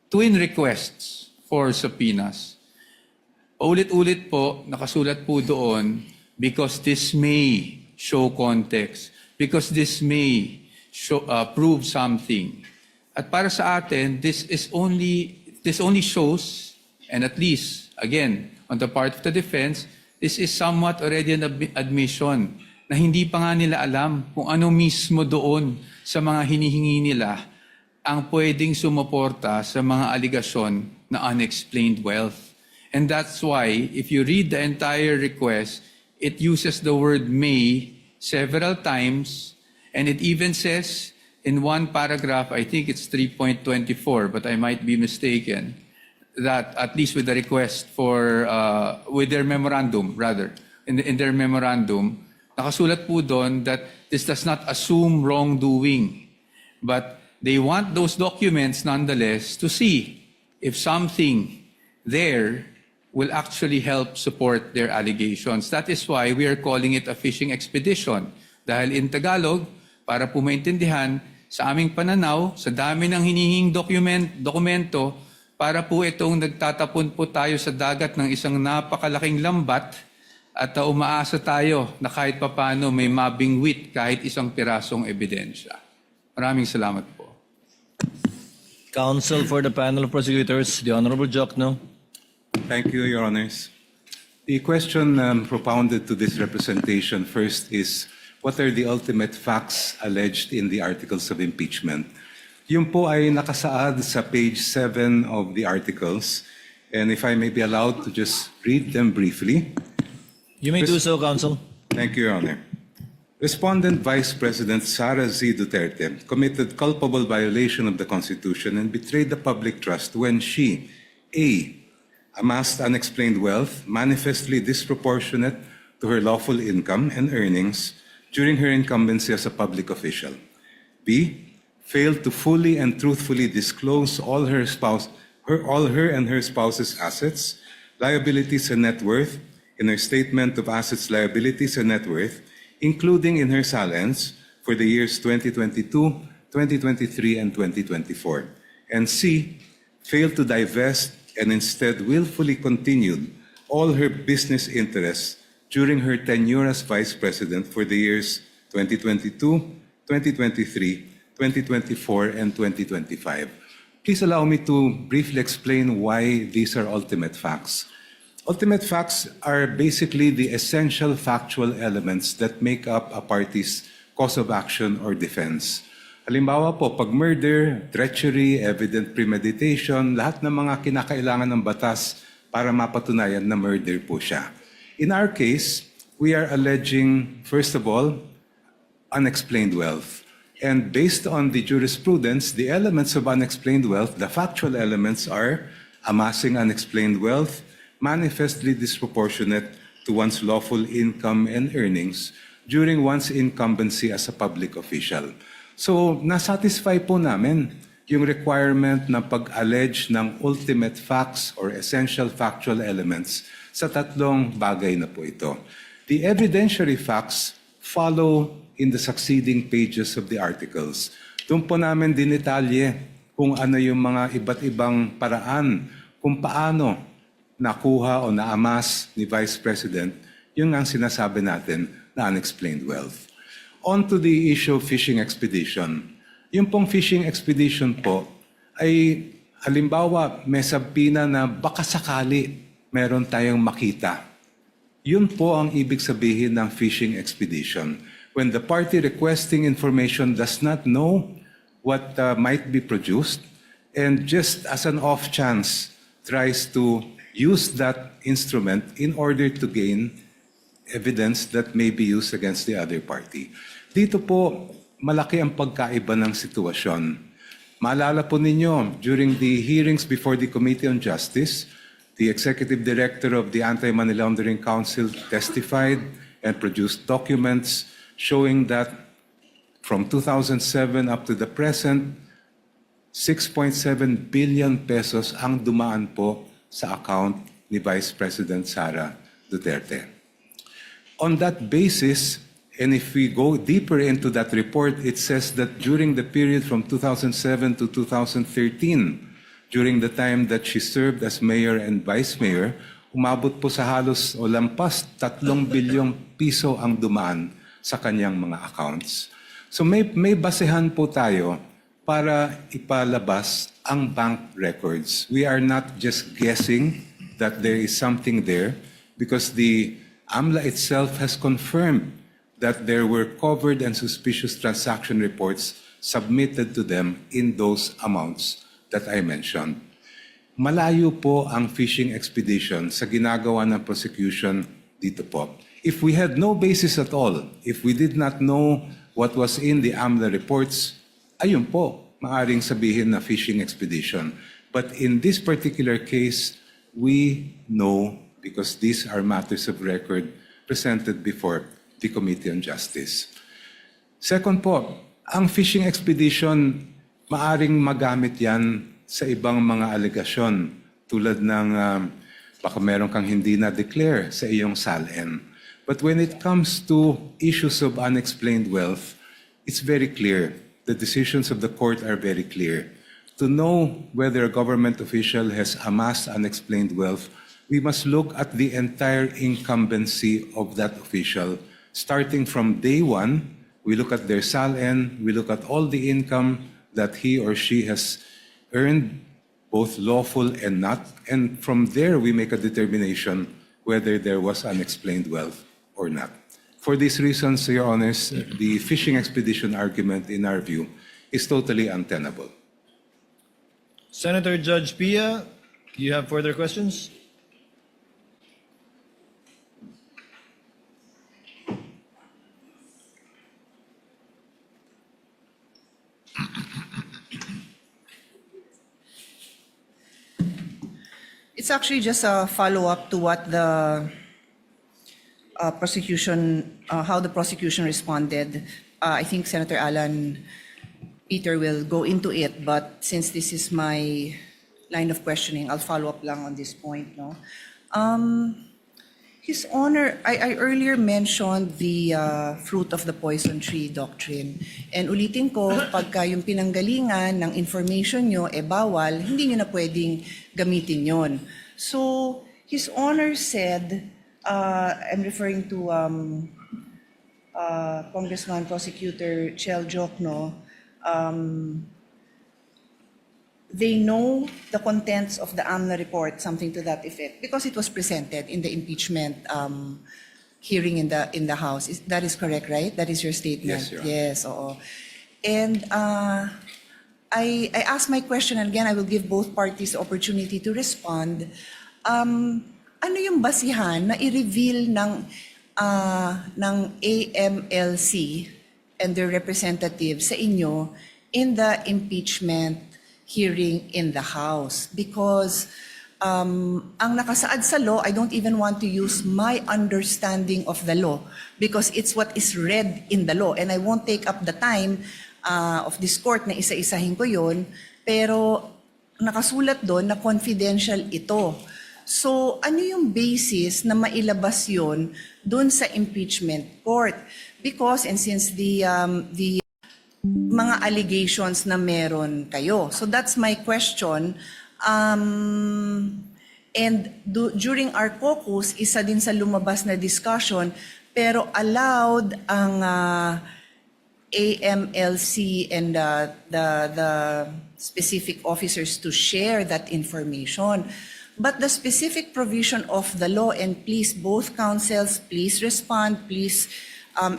twin requests for subpoenas, ulit-ulit po, nakasulat po doon, because this may show context, because this may show, prove something. At para sa atin, this only shows, and at least, again, on the part of the defense, this is somewhat already an admission na hindi pa nga nila alam kung ano mismo doon sa mga hinihingi nila ang pwedeng sumuporta sa mga aligasyon na unexplained wealth. And that's why, if you read the entire request, it uses the word may several times, and it even says in one paragraph, I think it's 3.24, but I might be mistaken, that at least with the request for, with their memorandum, rather, in their memorandum, nakasulat po doon that this does not assume wrongdoing, but they want those documents nonetheless to see if something there will actually help support their allegations. That is why we are calling it a fishing expedition. Dahil in Tagalog, para po maintindihan, sa aming pananaw, sa dami ng hinihing dokumento, para po itong nagtatapon po tayo sa dagat ng isang napakalaking lambat at umaasa tayo na kahit papano may mabingwit kahit isang pirasong ebidensya. Maraming salamat po. Counsel for the panel of prosecutors, the Honorable Jokno. Thank you, Your Honors. The question propounded to this representation first is, what are the ultimate facts alleged in the articles of impeachment? Yun po ay nakasaad sa page 7 of the articles. And if I may be allowed to just read them briefly. You may do so, Counsel. Thank you, Your Honor. Respondent Vice President Sara Z. Duterte committed culpable violation of the Constitution and betrayed the public trust when she, A, amassed unexplained wealth manifestly disproportionate to her lawful income and earnings during her incumbency as a public official. B, failed to fully and truthfully disclose all her and her spouse's assets, liabilities, and net worth in her statement of assets, liabilities, and net worth, including in her salents for the years 2022, 2023, and 2024. And C, failed to divest and instead willfully continued all her business interests during her tenure as Vice President for the years 2022, 2023, 2024, and 2025. Please allow me to briefly explain why these are ultimate facts. Ultimate facts are basically the essential factual elements that make up a party's cause of action or defense. Halimbawa po, pag murder, treachery, evident premeditation, lahat ng mga kinakailangan ng batas para mapatunayan na murder po siya. In our case, we are alleging, first of all, unexplained wealth. And based on the jurisprudence, the elements of unexplained wealth, the factual elements are amassing unexplained wealth, manifestly disproportionate to one's lawful income and earnings during one's incumbency as a public official. So, nasatisfy po namin yung requirement na pag-allege ng ultimate facts or essential factual elements sa tatlong bagay na po ito. The evidentiary facts follow in the succeeding pages of the articles. Doon po namin dinetalye kung ano yung mga iba't ibang paraan kung paano nakuha o naamas ni Vice President yung ang sinasabi natin na unexplained wealth. On to the issue of fishing expedition. Yung pong fishing expedition po ay halimbawa may sabina na baka sakali meron tayong makita. Yun po ang ibig sabihin ng fishing expedition. When the party requesting information does not know what might be produced and just as an off chance tries to use that instrument in order to gain evidence that may be used against the other party. Dito po, malaki ang pagkaiba ng sitwasyon. Maalala po ninyo, during the hearings before the Committee on Justice, the Executive Director of the Anti-Money Laundering Council testified and produced documents showing that from 2007 up to the present, 6.7 billion pesos ang dumaan po sa account ni Vice President Sara Duterte. On that basis, and if we go deeper into that report, it says that during the period from 2007 to 2013, during the time that she served as mayor and vice mayor, umabot po sa halos o lampas 3 bilyong piso ang dumaan sa kanyang mga accounts. So may basehan po tayo para ipalabas ang bank records. We are not just guessing that there is something there because the AMLA itself has confirmed that there were covered and suspicious transaction reports submitted to them in those amounts that I mentioned. Malayo po ang fishing expedition sa ginagawa ng prosecution dito po. If we had no basis at all, if we did not know what was in the AMLA reports, ayun po, maaring sabihin na fishing expedition. But in this particular case, we know, because these are matters of record presented before the Committee on Justice. Second po, ang fishing expedition, maaring magamit yan sa ibang mga alegasyon tulad ng baka meron kang hindi na-declare sa iyong SALN. But when it comes to issues of unexplained wealth, it's very clear. The decisions of the court are very clear. To know whether a government official has amassed unexplained wealth, we must look at the entire incumbency of that official. Starting from day one, we look at their SALN, we look at all the income that he or she has earned, both lawful and not, and from there we make a determination whether there was unexplained wealth or not. For these reasons, Your Honors, the fishing expedition argument, in our view, is totally untenable. Senator Judge Pia, do you have further questions? It's actually just a follow-up to what the how the prosecution responded. I think Senator Alan Peter will go into it, but since this is my line of questioning, I'll follow up lang on this point. No, His Honor, I earlier mentioned the fruit of the poison tree doctrine, and ulitin ko, pagka yung pinanggalingan ng information nyo bawal, hindi nyo na pwedeng gamitin yon. So His Honor said, I'm referring to Congressman Prosecutor Chel Jokno, they know the contents of the AMNA report, something to that effect, because it was presented in the impeachment hearing in the House. That is correct, right? That is your statement? Yes, Your Honor. Yes, oo. And I asked my question, and again, I will give both parties the opportunity to respond. Ano yung basihan na i-reveal ng AMLC and their representatives sa inyo in the impeachment hearing in the House? Because ang nakasaad sa law, I don't even want to use my understanding of the law because it's what is read in the law. And I won't take up the time of this court na isa-isahin ko yun, pero nakasulat doon na confidential ito. So ano yung basis na mailabas yun doon sa impeachment court? Because, and since the mga allegations na meron kayo. So that's my question. During our caucus, isa din sa lumabas na discussion, pero allowed ang AMLC and the specific officers to share that information. But the specific provision of the law, and please, both counsels, please respond, please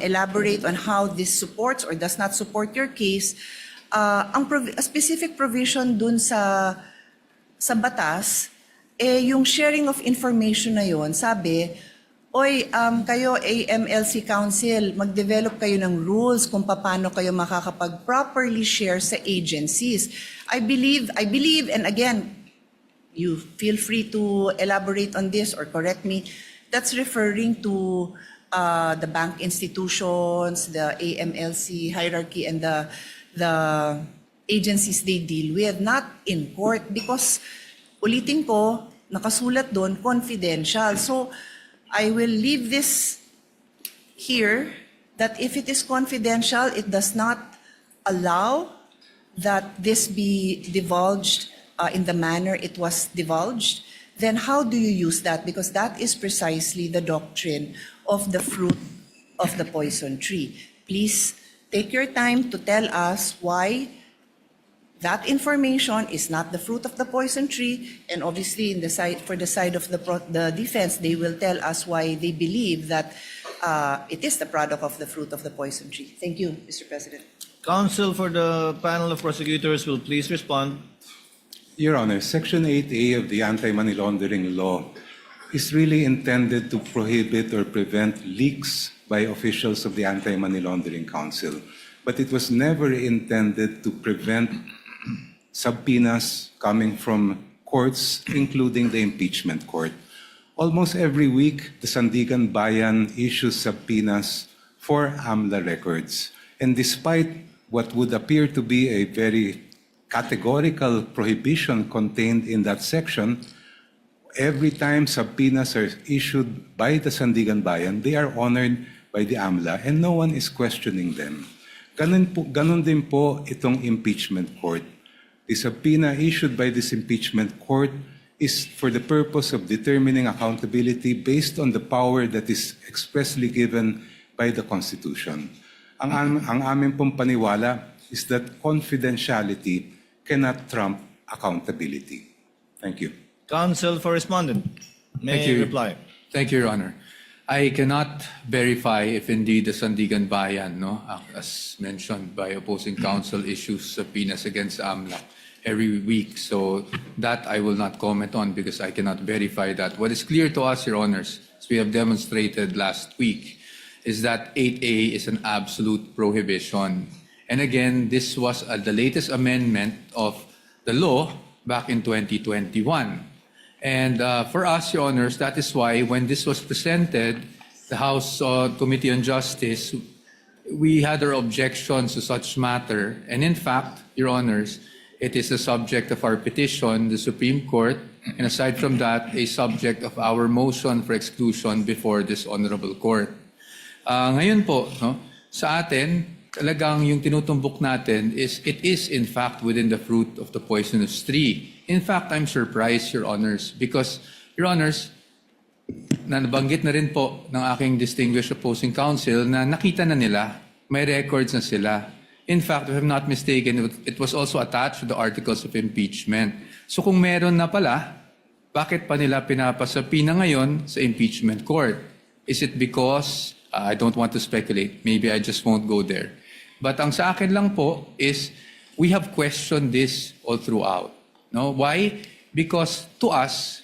elaborate on how this supports or does not support your case. A specific provision dun sa batas, yung sharing of information na yun, sabi, oy, kayo AMLC Council, mag-develop kayo ng rules kung paano kayo makakapag-properly share sa agencies. I believe, and again, you feel free to elaborate on this or correct me, that's referring to the bank institutions, the AMLC hierarchy, and the agencies they deal with, not in court, because ulitin ko, nakasulat doon, confidential. So I will leave this here, that if it is confidential, it does not allow that this be divulged in the manner it was divulged. Then how do you use that? Because that is precisely the doctrine of the fruit of the poison tree. Please take your time to tell us why that information is not the fruit of the poison tree, and obviously for the side of the defense, they will tell us why they believe that it is the product of the fruit of the poison tree. Thank you, Mr. President. Counsel for the panel of prosecutors will please respond. Your Honor, Section 8A of the Anti-Money Laundering Law is really intended to prohibit or prevent leaks by officials of the Anti-Money Laundering Council. but it was never intended to prevent subpoenas coming from courts, including the impeachment court. Almost every week, the Sandigan Bayan issues subpoenas for AMLA records. And despite what would appear to be a very categorical prohibition contained in that section, every time subpoenas are issued by the Sandigan Bayan, they are honored by the AMLA and no one is questioning them. Ganun din po itong impeachment court. The subpoena issued by this impeachment court is for the purpose of determining accountability based on the power that is expressly given by the Constitution. Ang amin pong paniwala is that confidentiality cannot trump accountability. Thank you. Counsel for respondent. May Thank you. reply. Thank you, Your Honor. I cannot verify if indeed the Sandigan Bayan, as mentioned by opposing counsel, issues subpoenas against AMLAC every week. So that I will not comment on because I cannot verify that. What is clear to us, Your Honors, as we have demonstrated last week, is that 8A is an absolute prohibition. And again, this was the latest amendment of the law back in 2021. And for us, Your Honors, that is why when this was presented, the House Committee on Justice, we had our objections to such matter. And in fact, Your Honors, it is the subject of our petition, the Supreme Court, and aside from that, a subject of our motion for exclusion before this Honorable Court. Ngayon po, sa atin, talagang yung tinutumbok natin is it is in fact within the fruit of the poisonous tree. In fact, I'm surprised, Your Honors, because, Your Honors, nabanggit na rin po ng aking distinguished opposing counsel na nakita na nila, may records na sila. In fact, if I'm not mistaken, it was also attached to the articles of impeachment. So kung meron na pala, bakit pa nila pinapasapina ngayon sa impeachment court? Is it because, I don't want to speculate, maybe I just won't go there. But ang sa akin lang po is, we have questioned this all throughout. No? Why? Because to us,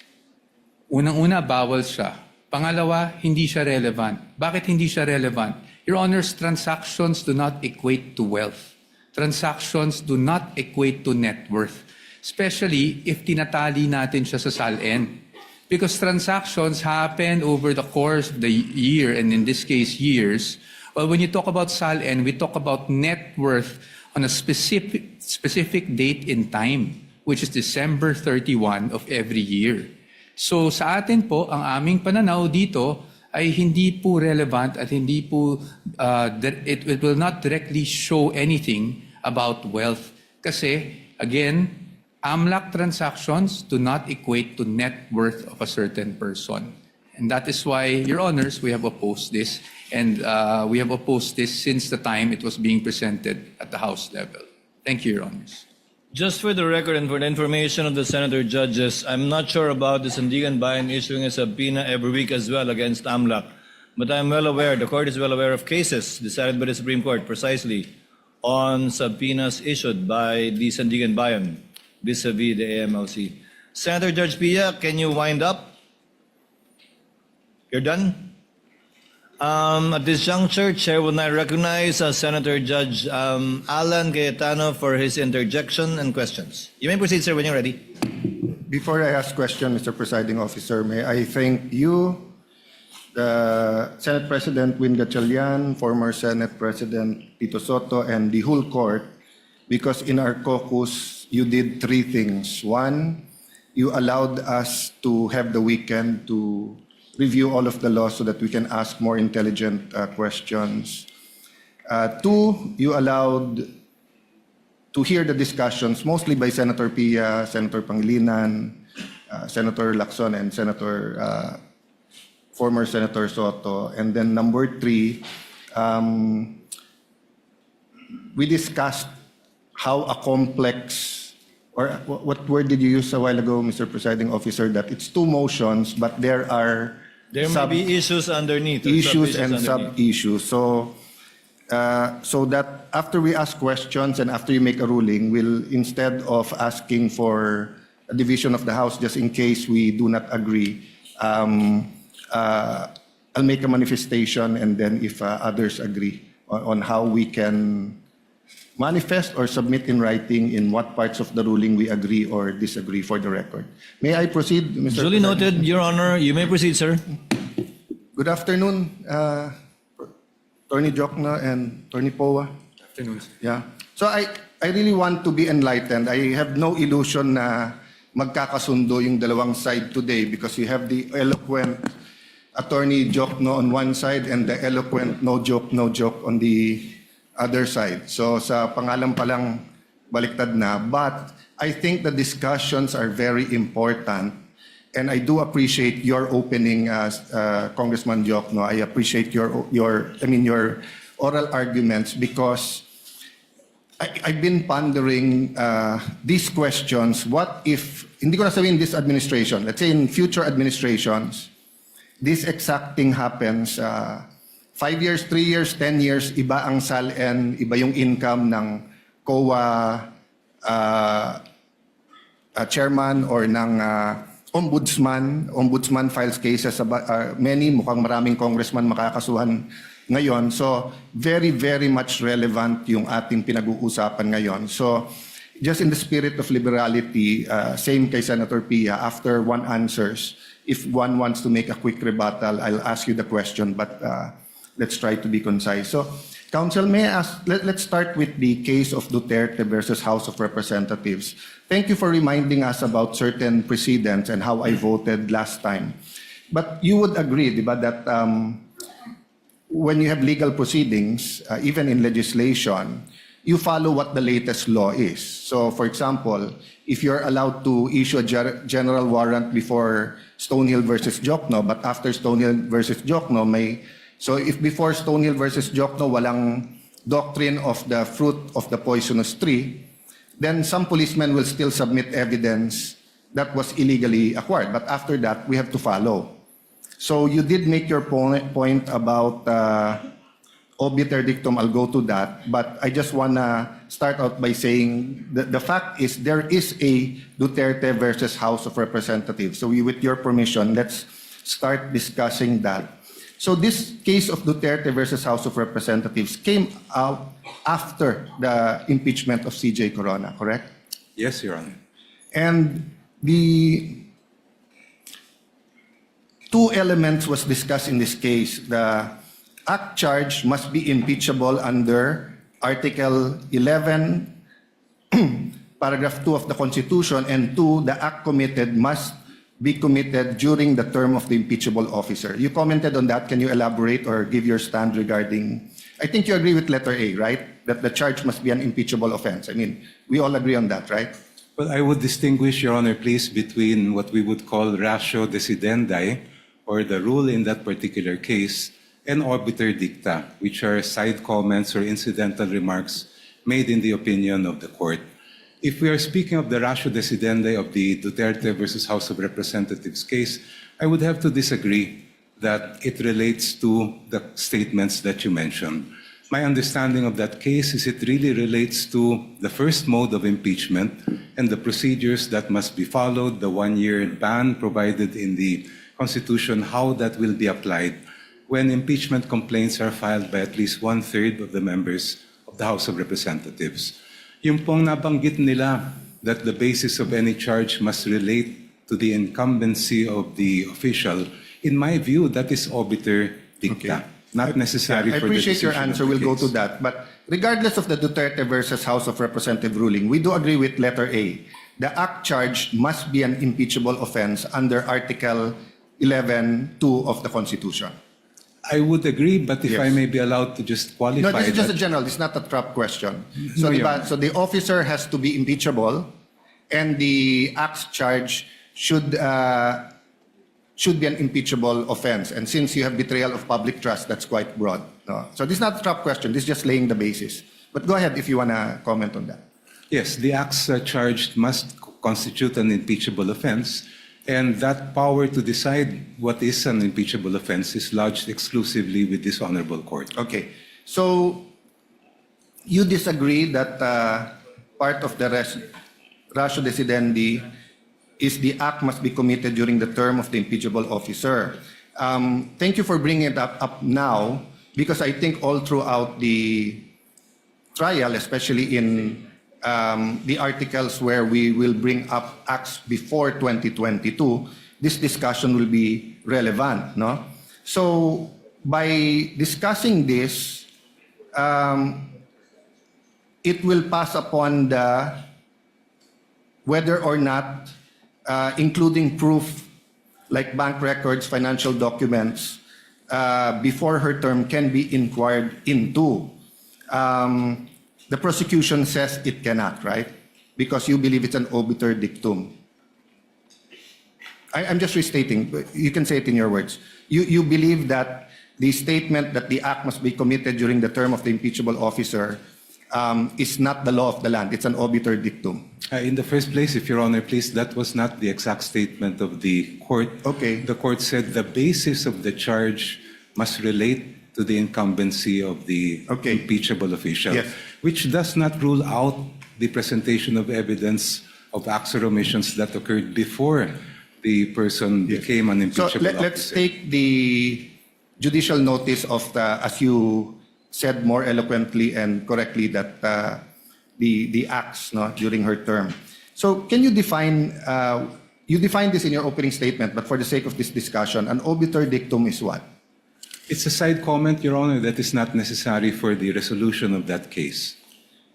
unang-una, bawal siya. Pangalawa, hindi siya relevant. Bakit hindi siya relevant? Your Honors, transactions do not equate to wealth. Transactions do not equate to net worth. Especially if tinatali natin siya sa SALN. Because transactions happen over the course of the year, and in this case, years. Well, when you talk about SALN, we talk about net worth on a specific date in time, which is December 31 of every year. So sa atin po, ang aming pananaw dito ay hindi po relevant at hindi po, it will not directly show anything about wealth. Kasi, again, AMLAC transactions do not equate to net worth of a certain person. And that is why, Your Honors, we have opposed this. And we have opposed this since the time it was being presented at the House level. Thank you, Your Honors. Just for the record and for the information of the senator judges, I'm not sure about the Sandigan Bayan issuing a subpoena every week as well against AMLAC. But I'm well aware, the court is well aware of cases decided by the Supreme Court precisely on subpoenas issued by the Sandigan Bayan vis-a-vis the AMLC. Senator Judge Pia, can you wind up? You're done? At this juncture, Chair will now recognize Senator Judge Alan Cayetano for his interjection and questions. You may proceed, sir, when you're ready. Before I ask question, Mr. Presiding Officer, may I thank you, the Senate President Win Gatchalian, former Senate President Tito Soto, and the whole court, because in our caucus, you did three things. One, you allowed us to have the weekend to review all of the laws so that we can ask more intelligent questions. Two, you allowed to hear the discussions, mostly by Senator Pia, Senator Pangilinan, Senator Lacson, and former Senator Soto. And then number three, we discussed how a complex, or what word did you use a while ago, Mr. Presiding Officer, that it's two motions, but there are There may be issues underneath. or issues and sub-issues underneath. sub-issues. So that after we ask questions and after you make a ruling, we'll, instead of asking for a division of the House just in case we do not agree, I'll make a manifestation, and then if others agree on how we can manifest or submit in writing in what parts of the ruling we agree or disagree for the record. May I proceed, Mr. Duly President? noted, Your Honor. You may proceed, sir. Good afternoon, Attorney Jokno and Attorney Poa. Afternoon, sir. Yeah. So I really want to be enlightened. I have no illusion na magkakasundo yung dalawang side today because you have the eloquent Attorney Jokno on one side and the eloquent no joke on the other side. So sa pangalan pa lang baliktad na. But I think the discussions are very important. And I do appreciate your opening, Congressman Jokno. I appreciate your oral arguments because I've been pondering these questions. What if, hindi ko na sabihin this administration, let's say in future administrations, this exact thing happens, 5 years, 3 years, 10 years, iba ang SALN, iba yung income ng COA chairman or ng ombudsman. Ombudsman files cases, many, mukhang maraming congressman makakasuhan ngayon. So, very, very much relevant yung ating pinag-uusapan ngayon. So, just in the spirit of liberality, same kay Senator Pia, after one answers, if one wants to make a quick rebuttal, I'll ask you the question, but let's try to be concise. So, Counsel, may I ask, let's start with the case of Duterte versus House of Representatives. Thank you for reminding us about certain precedents and how I voted last time. But you would agree, di ba, that when you have legal proceedings, even in legislation, you follow what the latest law is. So, for example, if you're allowed to issue a general warrant before Stonehill versus Jokno, but after Stonehill versus Jokno, so if before Stonehill versus Jokno, walang doctrine of the fruit of the poisonous tree, then some policemen will still submit evidence that was illegally acquired. But after that, we have to follow. So you did make your point about obiter dictum. I'll go to that. But I just want to start out by saying the fact is there is a Duterte versus House of Representatives. So with your permission, let's start discussing that. So this case of Duterte versus House of Representatives came out after the impeachment of CJ Corona, correct? Yes, Your Honor. And the two elements was discussed in this case. The act charge must be impeachable under Article 11, Paragraph 2 of the Constitution, and 2, the act committed must be committed during the term of the impeachable officer. You commented on that. Can you elaborate or give your stand regarding, I think you agree with letter A, right? That the charge must be an impeachable offense. I mean, we all agree on that, right? Well, I would distinguish, Your Honor, please, between what we would call ratio decidendi, or the rule in that particular case, and obiter dicta, which are side comments or incidental remarks made in the opinion of the court. If we are speaking of the ratio decidendi of the Duterte versus House of Representatives case, I would have to disagree that it relates to the statements that you mentioned. My understanding of that case is it really relates to the first mode of impeachment and the procedures that must be followed, the one-year ban provided in the Constitution, how that will be applied when impeachment complaints are filed by at least 1/3 of the members of the House of Representatives. Yung pong nabanggit nila that the basis of any charge must relate to the incumbency of the official, in my view, that is obiter dicta, not necessary I for the appreciate your decision of answer. the We'll go case. to that. But regardless of the Duterte versus House of Representative ruling, we do agree with letter A. The act charged must be an impeachable offense under Article 11(2) of the Constitution. I would agree, but if Yes. I may be allowed to just qualify No, this is just a that. general. This is not a trap question. So, No, Your diba, so the officer has to be impeachable, and the acts charge should be an impeachable offense. And since you have betrayal of public trust, that's quite broad. No? So this is not a trap question. This is just laying the basis. But go ahead if you want to comment on that. Yes, the acts charged must constitute an impeachable offense, and that power to decide what is an impeachable offense is lodged exclusively with this honorable court. Okay. So you disagree that part of the ratio decidendi is the act must be committed during the term of the impeachable officer. Thank you for bringing it up now, because I think all throughout the trial, especially in the articles where we will bring up acts before 2022, this discussion will be relevant, no? So by discussing this, it will pass upon the whether or not including proof like bank records, financial documents before her term can be inquired into. The prosecution says it cannot, right? Because you believe it's an obiter dictum. I'm just restating. You can say it in your words. You believe that the statement that the act must be committed during the term of the impeachable officer is not the law of the land. It's an obiter dictum. In the first place, if Your Honor, please, that was not the exact statement of the court. Okay. The court said the basis of the charge must relate to the incumbency of the Okay. impeachable official, Yes. which does not rule out the presentation of evidence of acts or omissions that occurred before the person became an So impeachable let's officer. take the judicial notice of the, as you said more eloquently and correctly, that the acts, no, during her term. So can you define, you defined this in your opening statement, but for the sake of this discussion, an obiter dictum is what? It's a side comment, Your Honor, that is not necessary for the resolution of that case.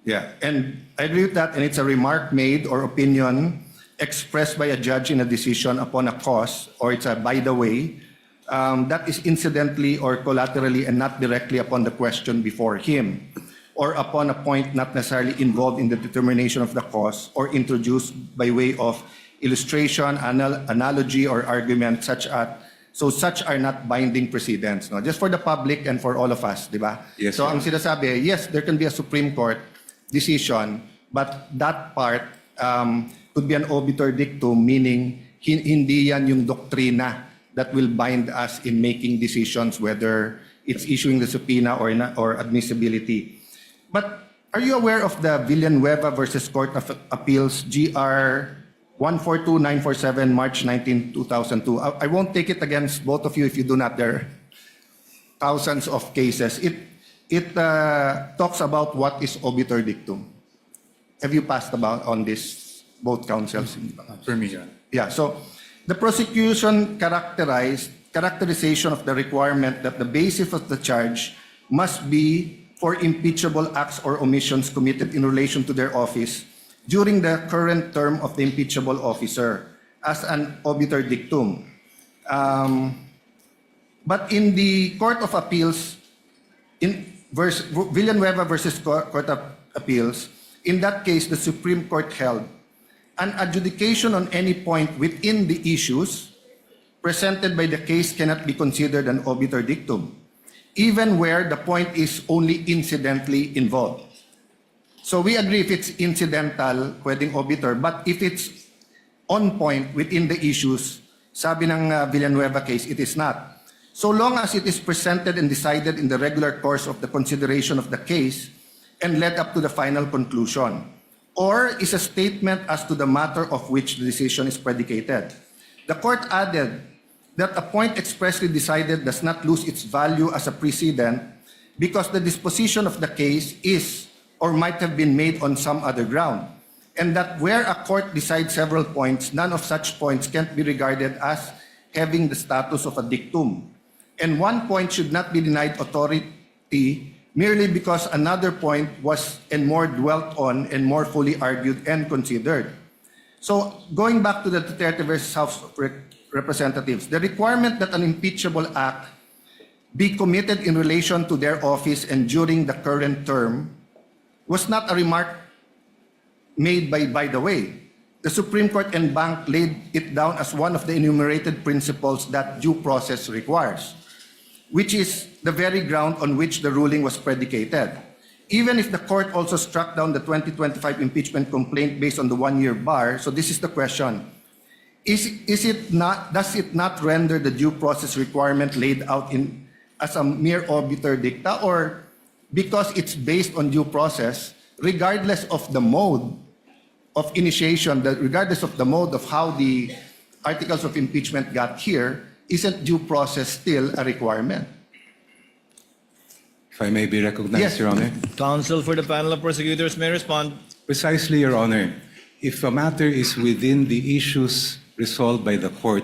Yeah, and I agree with that, and it's a remark made or opinion expressed by a judge in a decision upon a cause, or it's a by the way, that is incidentally or collaterally and not directly upon the question before him, or upon a point not necessarily involved in the determination of the cause, or introduced by way of illustration, analogy, or argument such are not binding precedents. No? Just for the public and for all of us, di ba? Yes, So Your ang sinasabi, yes, there can be a Supreme Court decision, but that part could be an obiter dictum, meaning hindi yan yung doktrina that will bind us in making decisions, whether it's issuing the subpoena or admissibility. But are you aware of the Villanueva versus Court of Appeals, GR 142947, March 19, 2002? I won't take it against both of you if you do not. There are thousands of cases. It talks about what is obiter dictum. Have you passed about on this, both counsels? For me, Your Honor. Yeah, so the prosecution characterization of the requirement that the basis of the charge must be for impeachable acts or omissions committed in relation to their office during the current term of the impeachable officer as an obiter dictum. But in the Court of Appeals, in Villanueva versus Court of Appeals, in that case, the Supreme Court held an adjudication on any point within the issues presented by the case cannot be considered an obiter dictum, even where the point is only incidentally involved. So we agree if it's incidental, pwedeng obiter, but if it's on point within the issues, sabi ng Villanueva case, it is not. So long as it is presented and decided in the regular course of the consideration of the case and led up to the final conclusion, or is a statement as to the matter of which the decision is predicated. The court added that a point expressly decided does not lose its value as a precedent because the disposition of the case is or might have been made on some other ground, and that where a court decides several points, none of such points can be regarded as having the status of a dictum. And one point should not be denied authority merely because another point was and more dwelt on and more fully argued and considered. So going back to the Duterte versus House of Representatives, the requirement that an impeachable act be committed in relation to their office and during the current term was not a remark made by the way. The Supreme Court en banc laid it down as one of the enumerated principles that due process requires, which is the very ground on which the ruling was predicated. Even if the court also struck down the 2025 impeachment complaint based on the one-year bar, so this is the question, does it not render the due process requirement laid out as a mere obiter dicta, or because it's based on due process, regardless of the mode of initiation, regardless of the mode of how the articles of impeachment got here, isn't due process still a requirement? If I may be recognized, Yes. Your Honor. Counsel for the panel of prosecutors may respond. Precisely, Your Honor. If a matter is within the issues resolved by the court,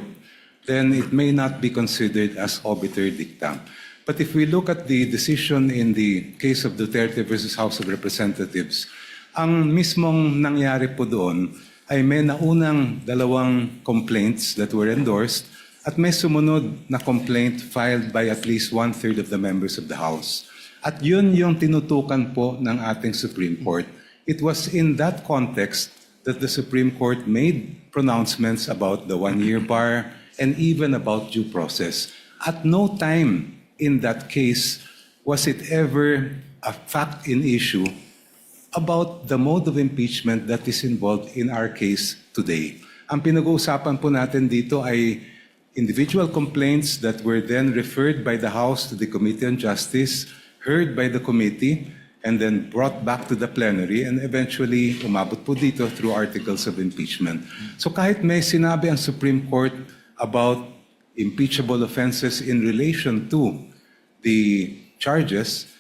then it may not be considered as obiter dicta. But if we look at the decision in the case of Duterte versus House of Representatives, ang mismong nangyari po doon ay may naunang 2 complaints that were endorsed at may sumunod na complaint filed by at least 1/3 of the members of the House. At yun yung tinutukan po ng ating Supreme Court. It was in that context that the Supreme Court made pronouncements about the 1-year bar and even about due process. At no time in that case was it ever a fact in issue about the mode of impeachment that is involved in our case today. Ang pinag-uusapan po natin dito ay individual complaints that were then referred by the House to the Committee on Justice, heard by the committee, and then brought back to the plenary and eventually umabot po dito through articles of impeachment. So kahit may sinabi ang Supreme Court about impeachable offenses in relation to the charges,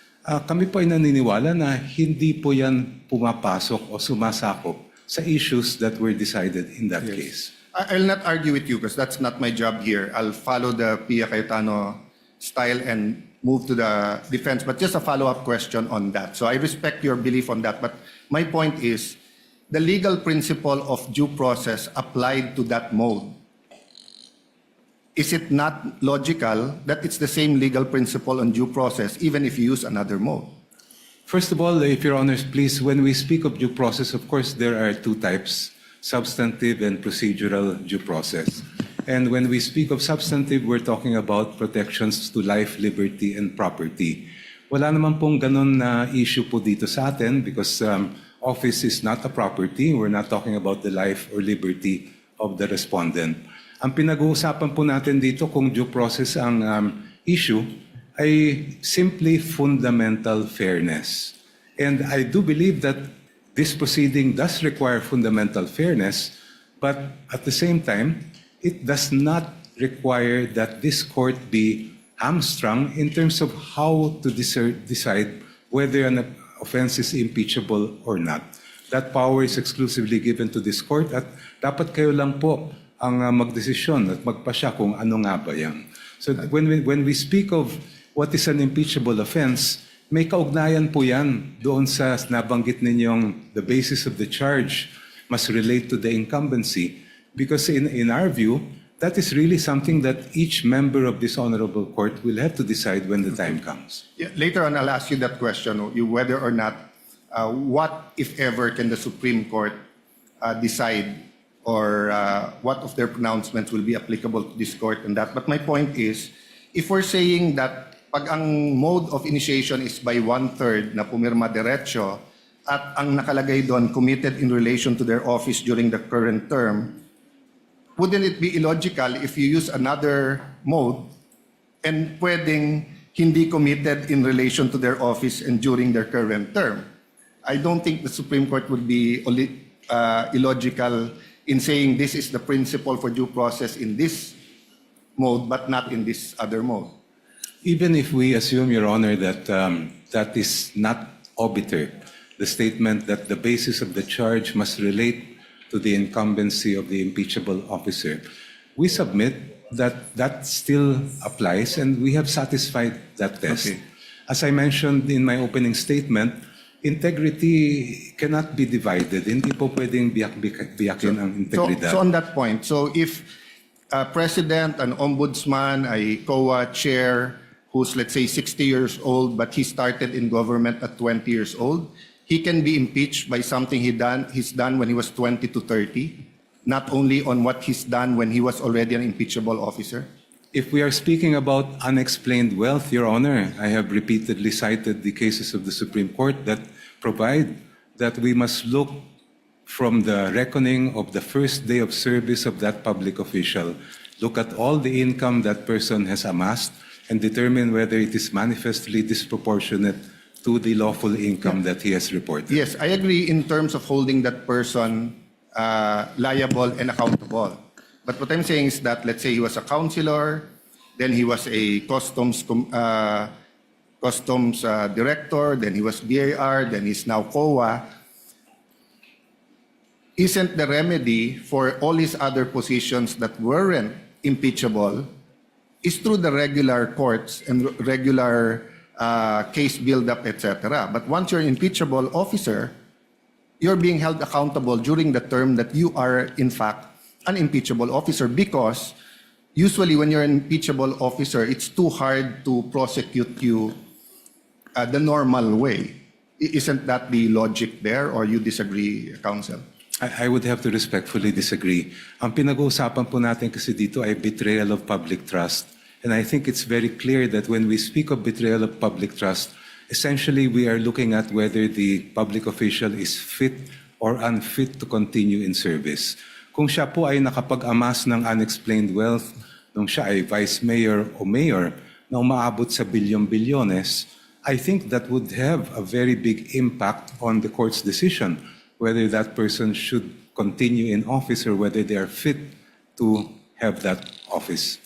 kami po ay naniniwala na hindi po yan pumapasok o sumasakop sa issues that were decided in that case. I'll not argue with you because that's not my job here. I'll follow the Pia Cayetano style and move to the defense. But just a follow-up question on that. So I respect your belief on that. But my point is, the legal principle of due process applied to that mode, is it not logical that it's the same legal principle on due process even if you use another mode? First of all, if Your Honors, please, when we speak of due process, of course, there are 2 types, substantive and procedural due process. And when we speak of substantive, we're talking about protections to life, liberty, and property. Wala naman pong ganun na issue po dito sa atin because office is not a property. We're not talking about the life or liberty of the respondent. Ang pinag-uusapan po natin dito kung due process ang issue ay simply fundamental fairness. And I do believe that this proceeding does require fundamental fairness, but at the same time, it does not require that this court be hamstrung in terms of how to decide whether an offense is impeachable or not. That power is exclusively given to this court at dapat kayo lang po ang magdesisyon at magpasya kung ano nga ba yan. So when we speak of what is an impeachable offense, may kaugnayan po yan doon sa nabanggit ninyong the basis of the charge must relate to the incumbency because in our view, that is really something that each member of this honorable court will have to decide when the time comes. Yeah, later on, I'll ask you that question, whether or not, what, if ever, can the Supreme Court decide or what of their pronouncements will be applicable to this court and that. But my point is, if we're saying that pag ang mode of initiation is by 1/3 na pumirma diretso at ang nakalagay doon committed in relation to their office during the current term, wouldn't it be illogical if you use another mode and pwedeng hindi committed in relation to their office and during their current term? I don't think the Supreme Court would be illogical in saying this is the principle for due process in this mode but not in this other mode. Even if we assume, Your Honor, that that is not obiter, the statement that the basis of the charge must relate to the incumbency of the impeachable officer, we submit that that still applies and we have satisfied that test. Okay. As I mentioned in my opening statement, integrity cannot be divided. Hindi po pwedeng biyakin ang integridad. So on that point, so if a president, an ombudsman, a COA chair who's let's say 60 years old but he started in government at 20 years old, he can be impeached by something he's done when he was 20 to 30, not only on what he's done when he was already an impeachable officer? If we are speaking about unexplained wealth, Your Honor, I have repeatedly cited the cases of the Supreme Court that provide that we must look from the reckoning of the first day of service of that public official, look at all the income that person has amassed, and determine whether it is manifestly disproportionate to the lawful income that he has reported. Yes, I agree in terms of holding that person liable and accountable. But what I'm saying is that, let's say he was a councilor, then he was a customs customs director, then he was BAR, then he's now COA. Isn't the remedy for all his other positions that weren't impeachable is through the regular courts and regular case build-up, etc. But once you're an impeachable officer, you're being held accountable during the term that you are, in fact, an impeachable officer, because usually when you're an impeachable officer, it's too hard to prosecute you the normal way. Isn't that the logic there, or you disagree, counsel? I would have to respectfully disagree. Ang pinag-uusapan po natin kasi dito ay betrayal of public trust. And I think it's very clear that when we speak of betrayal of public trust, essentially we are looking at whether the public official is fit or unfit to continue in service. Kung siya po ay nakapag-amas ng unexplained wealth, nung siya ay vice mayor o mayor na umaabot sa bilyon-bilyones, I think that would have a very big impact on the court's decision whether that person should continue in office or whether they are fit to have that office.